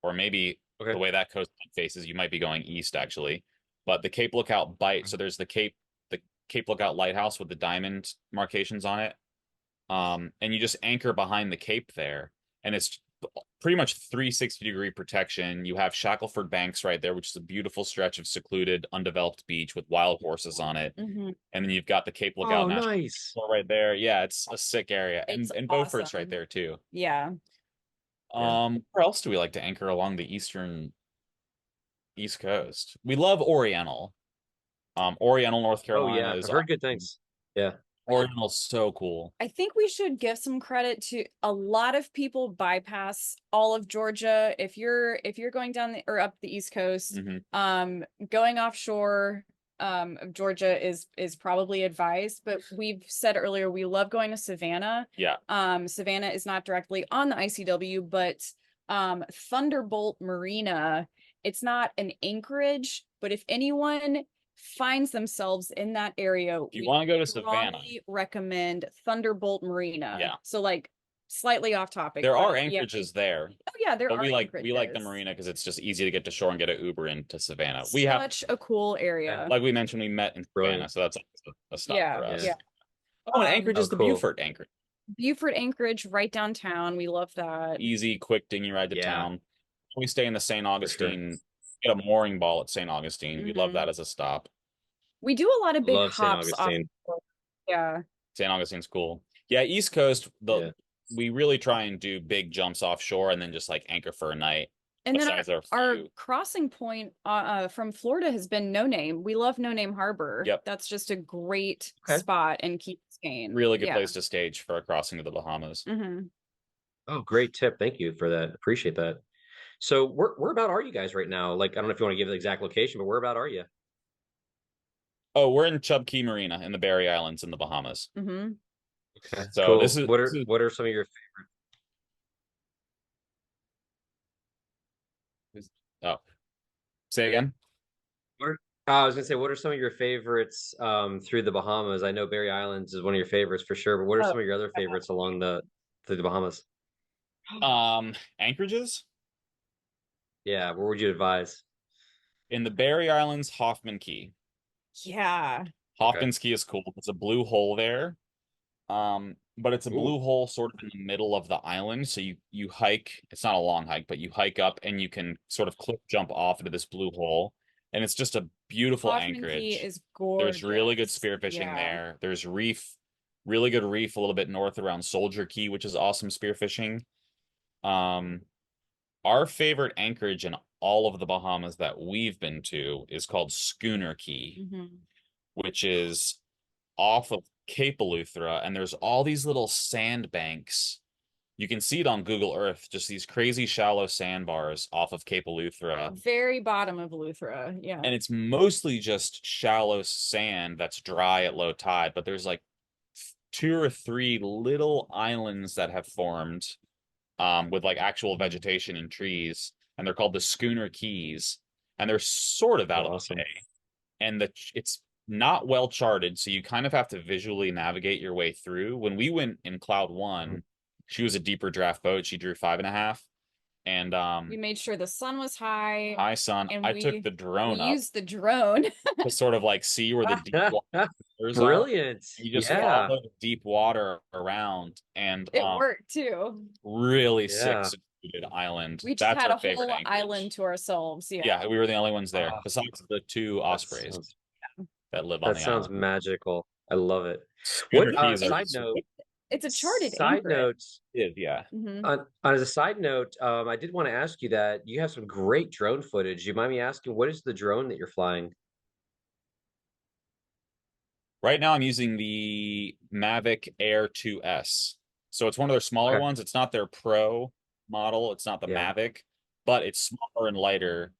or maybe the way that coast faces, you might be going east actually. But the Cape Lookout Bight, so there's the Cape Lookout Lighthouse with the diamond markations on it. And you just anchor behind the cape there, and it's pretty much 360-degree protection. You have Shackleford Banks right there, which is a beautiful stretch of secluded, undeveloped beach with wild horses on it. And then you've got the Cape Lookout National Park right there. Yeah, it's a sick area. And Beaufort's right there too. Yeah. Where else do we like to anchor along the East Coast? We love Oriental. Oriental, North Carolina. Oh yeah, I've heard good things. Yeah. Oriental's so cool. I think we should give some credit to a lot of people bypass all of Georgia. If you're going down or up the East Coast, going offshore of Georgia is probably advised. But we've said earlier we love going to Savannah. Yeah. Savannah is not directly on the ICW, but Thunderbolt Marina. It's not an anchorage, but if anyone finds themselves in that area, if you want to go to Savannah, recommend Thunderbolt Marina. Yeah. So like slightly off topic. There are anchorages there. Oh yeah, there but are. We like the marina because it's just easy to get to shore and get an Uber into Savannah. We have such a cool area. Like we mentioned, we met in Savannah, so that's a stop for us. Yeah. Oh, and Anchorage is the Beaufort Anchorage. Beaufort Anchorage, right downtown. We love that. Easy, quick dinghy ride to town. We stay in the St. Augustine. Get a mooring ball at St. Augustine. We love that as a stop. We do a lot of big hops off. Yeah. St. Augustine's cool. Yeah, East Coast, we really try and do big jumps offshore and then just like anchor for a night. And then our crossing point from Florida has been No Name. We love No Name Harbor. Yep. That's just a great spot in Key Biscayne. Really good place to stage for a crossing to the Bahamas. Oh, great tip. Thank you for that. Appreciate that. So where about are you guys right now? Like, I don't know if you want to give the exact location, but where about are you? Oh, we're in Chub Key Marina in the Berry Islands in the Bahamas. Okay. So cool. this is what are some of your favorites? Oh, say again. I was gonna say, what are some of your favorites through the Bahamas? I know Berry Islands is one of your favorites for sure, but what are some of your other favorites along through the Bahamas? Anchorages. Yeah, where would you advise? In the Berry Islands, Hoffman Key. Yeah. Hoffman's Key is cool. It's a blue hole there. But it's a blue hole sort of in the middle of the island. So you hike, it's not a long hike, but you hike up and you can sort of cliff jump off into this blue hole. And it's just a beautiful anchorage. Key is gorgeous. There's really good spearfishing there. There's really good reef a little bit north around Soldier Key, which is awesome spearfishing. Our favorite anchorage in all of the Bahamas that we've been to is called Schooner Key, which is off of Cape Eleuthera, and there's all these little sandbanks. You can see it on Google Earth, just these crazy shallow sandbars off of Cape Eleuthera. Very bottom of Eleuthera, yeah. And it's mostly just shallow sand that's dry at low tide, but there's like 2 or 3 little islands that have formed with like actual vegetation and trees, and they're called the Schooner Keys, and they're sort of out of the bay. And it's not well charted, so you kind of have to visually navigate your way through. When we went in Cloud 1, she was a deeper draft boat. She drew 5.5. And we made sure the sun was high. High sun. And I took the drone up. Used the drone to sort of like see where the deep waters Brilliant. are. You just follow the deep water around, and it worked too. Really sick secluded island. We just had a whole island to ourselves. Yeah, we were the only ones there, besides the 2 ospreys that live on the island. That sounds magical. I love it. What side note? It's a charted side note. Yeah. As a side note, I did want to ask you that you have some great drone footage. You mind me asking, what is the drone that you're flying? Right now, I'm using the Mavic Air 2S. So it's one of their smaller ones. It's not their Pro model. It's not the Mavic, but it's smaller and lighter.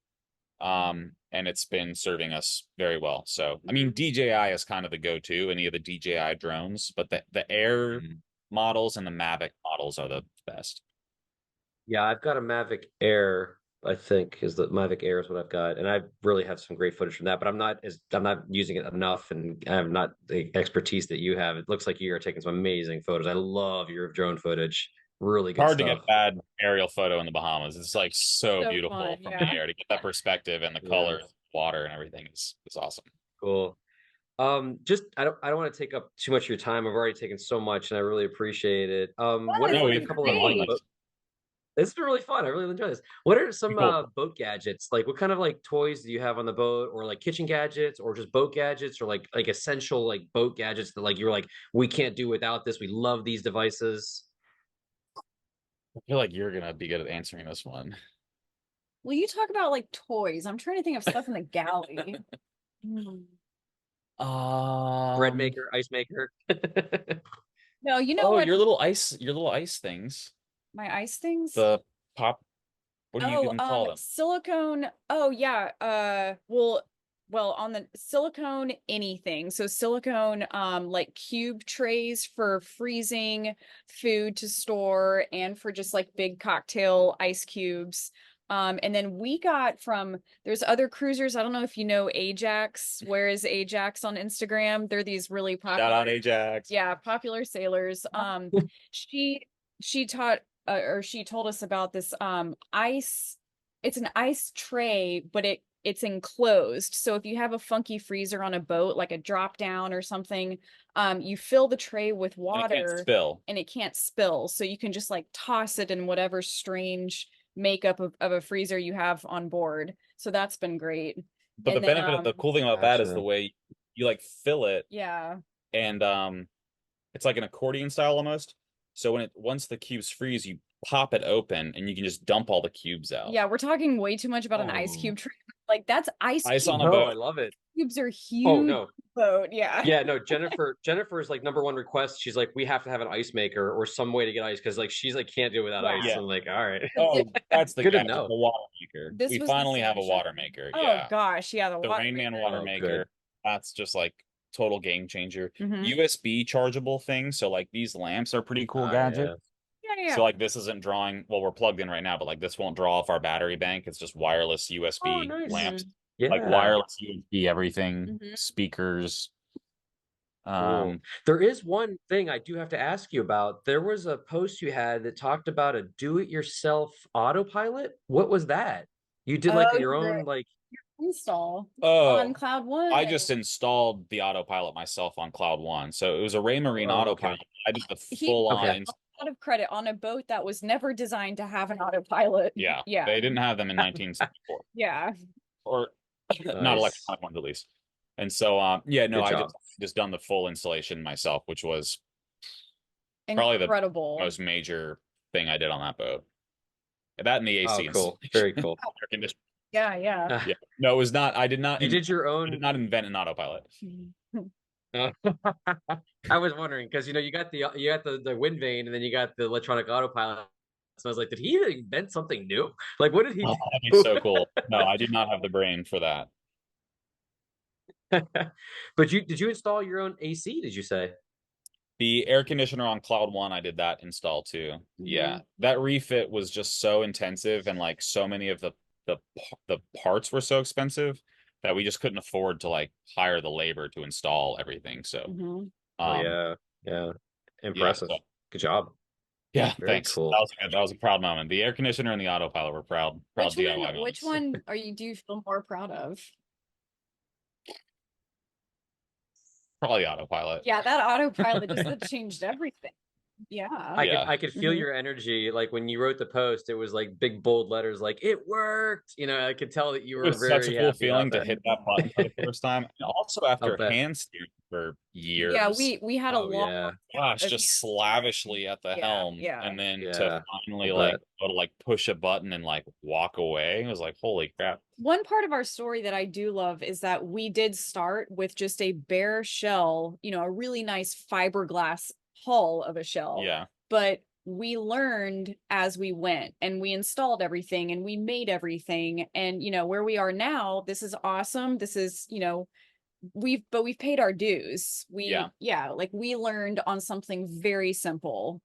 And it's been serving us very well. So, I mean, DJI is kind of the go-to, any of the DJI drones, but the Air models and the Mavic models are the best. Yeah, I've got a Mavic Air, I think Mavic Air is what I've got. And I really have some great footage from that, but I'm not using it enough, and I have not the expertise that you have. It looks like you are taking some amazing photos. I love your drone footage. Really good Hard stuff. to get bad aerial photo in the Bahamas. It's like so beautiful fun, from the air to get that perspective, and the colors, water, and everything is awesome. Cool. Just I don't want to take up too much of your time. I've already taken so much, and I really appreciate it. What are a couple of It's been really fun. I really enjoy this. What are some boat gadgets? Like, what kind of like toys do you have on the boat, or like kitchen gadgets, or just boat gadgets, or like essential like boat gadgets that like you're like, we can't do without this. We love these devices. I feel like you're gonna be good at answering this one. Well, you talk about like toys. I'm trying to think of stuff in the galley. Bread maker, ice maker. No, you know what? Your little ice things. My ice things? The pop. What do you even call them? Silicone. Oh yeah. Well, on the silicone anything. So silicone, like cube trays for freezing food to store, and for just like big cocktail ice cubes. And then we got there's other cruisers. I don't know if you know Ajax. Where is Ajax on Instagram? They're these really popular. Shout out Ajax. Yeah, popular sailors. She taught or she told us about this ice. It's an ice tray, but it's enclosed. So if you have a funky freezer on a boat, like a drop down or something, you fill the tray with water and it can't spill. So you can just like toss it in whatever strange makeup of a freezer you have on board. So that's been great. But the cool thing about that is the way you like fill it. Yeah. And it's like an accordion style almost. So once the cubes freeze, you pop it open and you can just dump all the cubes out. Yeah, we're talking way too much about an ice cube tray. Like that's ice on a boat. I love it. Cubes are huge. Oh no. Boat, yeah. Yeah, no, Jennifer's like #1 request. She's like, we have to have an ice maker or some way to get ice, because like she's like can't do it without ice. I'm like, all right. Oh, that's the good to know. The water maker. We finally have a water maker. Oh gosh, yeah, the Rain Man water maker. Good. That's just like total game changer. Mhm. USB chargeable thing. So like these lamps are pretty cool gadget. Yeah. So like this isn't drawing. Well, we're plugged in right now, but like this won't draw off our battery bank. It's just wireless USB lamps. Yeah. Like wireless USB everything, speakers. Cool. There is one thing I do have to ask you about. There was a post you had that talked about a do-it-yourself autopilot. What was that? You did like your own like install on Cloud 1. I just installed the autopilot myself on Cloud 1. So it was a Raymarine autopilot. I did the full on install. A lot of credit on a boat that was never designed to have an autopilot. Yeah. They didn't have them in 1964. Yeah. Or not electronic ones at least. And so I just done the full installation myself, which was incredible. Probably the most major thing I did on that boat. That and the AC. Oh, cool. Very cool. Yeah. Yeah. No, it was not. I did not. You did your own. I did not invent an autopilot. I was wondering because you got the wind vane and then you got the electronic autopilot. So I was like, did he invent something new? Like, what did he do? That'd be so cool. No, I did not have the brain for that. But did you install your own AC? Did you say? The air conditioner on Cloud One, I did that install too. Yeah, that refit was just so intensive, and like so many of the parts were so expensive that we just couldn't afford to like hire the labor to install everything. So, yeah, impressive. Yeah, so, good job. Yeah, very thanks. cool. That was a proud moment. The air conditioner and the autopilot were proud DIY. Which one do you feel more proud of? Probably autopilot. Yeah, that autopilot just changed everything. Yeah. I could feel your energy. Like when you wrote the post, it was like big bold letters, like it worked. I could tell that you were very such a cool feeling to hit that button for the first time. And also after hand steering for years. Yeah, we had a long just slavishly at the helm. And then to finally like go to like push a button and like walk away. It was like, holy crap. One part of our story that I do love is that we did start with just a bare shell, a really nice fiberglass hull of a shell. Yeah. But we learned as we went and we installed everything and we made everything. And, where we are now, this is awesome. This is, we've paid our dues. We learned on something very simple.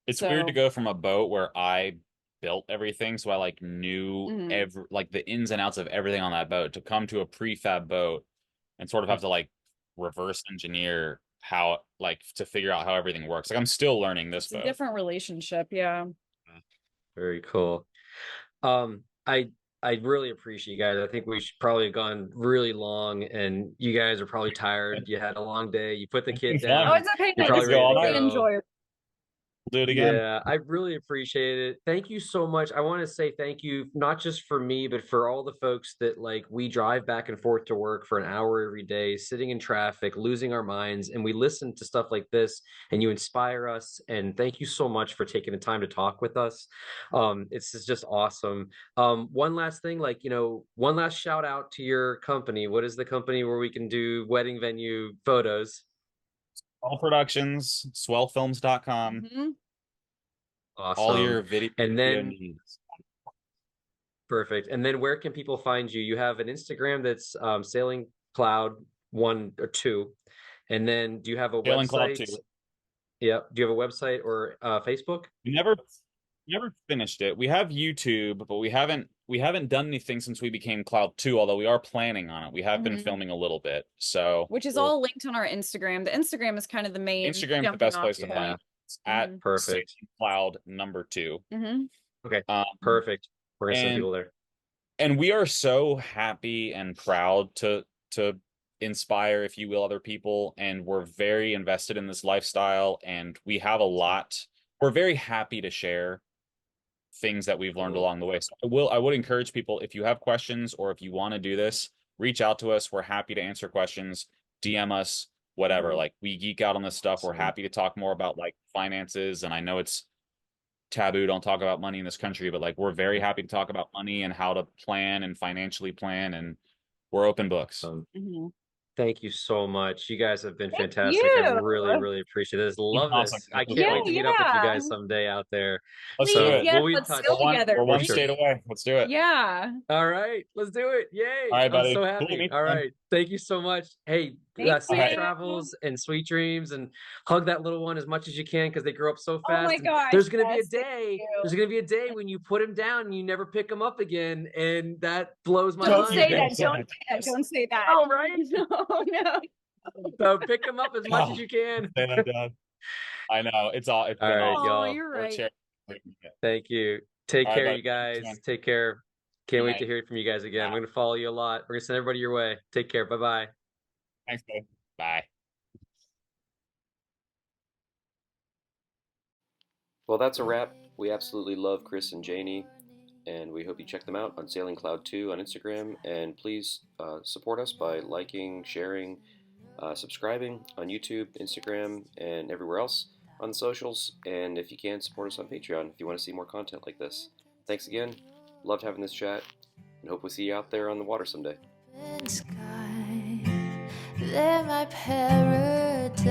It's weird to go from a boat where I built everything, so I like knew the ins and outs of everything on that boat, to come to a prefab boat and sort of have to like reverse engineer how to figure out how everything works. Like I'm still learning this boat. It's a different relationship. Yeah. Very cool. I really appreciate you guys. I think we should probably have gone really long, and you guys are probably tired. You had a long day. You put the kid down. Oh, it's okay. You're probably ready to go. Enjoy it. We'll do it again. Yeah, I really appreciate it. Thank you so much. I want to say thank you, not just for me, but for all the folks that we drive back and forth to work for an hour every day, sitting in traffic, losing our minds, and we listen to stuff like this, and you inspire us. And thank you so much for taking the time to talk with us. It's just awesome. One last thing, one last shout out to your company. What is the company where we can do wedding venue photos? All Productions, swellfilms.com. Awesome. All your video needs. Perfect. And then where can people find you? You have an Instagram that's SailingCloud 1 or 2. And then do you have a website? SailingCloud2. Yeah. Do you have a website or Facebook? We never finished it. We have YouTube, but we haven't done anything since we became Cloud 2, although we are planning on it. We have been filming a little bit. So which is all linked on our Instagram. The Instagram is kind of the main. Instagram is the best place to find it. It's at perfect SailingCloud 2. Okay. Perfect. We're gonna send people there. And we are so happy and proud to inspire, if you will, other people. And we're very invested in this lifestyle, and we have a lot. We're very happy to share things that we've learned along the way. So I would encourage people, if you have questions or if you want to do this, reach out to us. We're happy to answer questions, DM us, whatever. Like, we geek out on this stuff. We're happy to talk more about finances. And I know it's taboo, don't talk about money in this country, but we're very happy to talk about money and how to plan and financially plan, and we're open books. Thank you so much. You guys have been fantastic. I really, really appreciate this. Love this. I can't wait to meet up with you guys someday out there. Let's do it. We'll be in touch. We're one state away. Let's do it. Yeah. All right. Let's do it. Yay. All right, buddy. I'm so happy. All right. Thank you so much. Hey, safe travels and sweet dreams, and hug that little one as much as you can, because they grow up so fast. Oh my gosh. There's going to be a day. There's going to be a day when you put him down and you never pick him up again. And that blows my mind. Don't say that. Don't say that. Oh, right. No. So pick them up as much as you can. I know. It's all right, y'all. You're right. Thank you. Take care, you guys. Take care. Can't wait to hear from you guys again. I'm going to follow you a lot. We're going to send everybody your way. Take care. Bye-bye. Thanks, babe. Bye. Well, that's a wrap. We absolutely love Chris and Janie, and we hope you check them out on SailingCloud2 on Instagram. And please support us by liking, sharing, subscribing on YouTube, Instagram, and everywhere else on the socials. And if you can, support us on Patreon if you want to see more content like this. Thanks again. Loved having this chat. and hope we see you out there on the water someday. Sky, they're my paradise.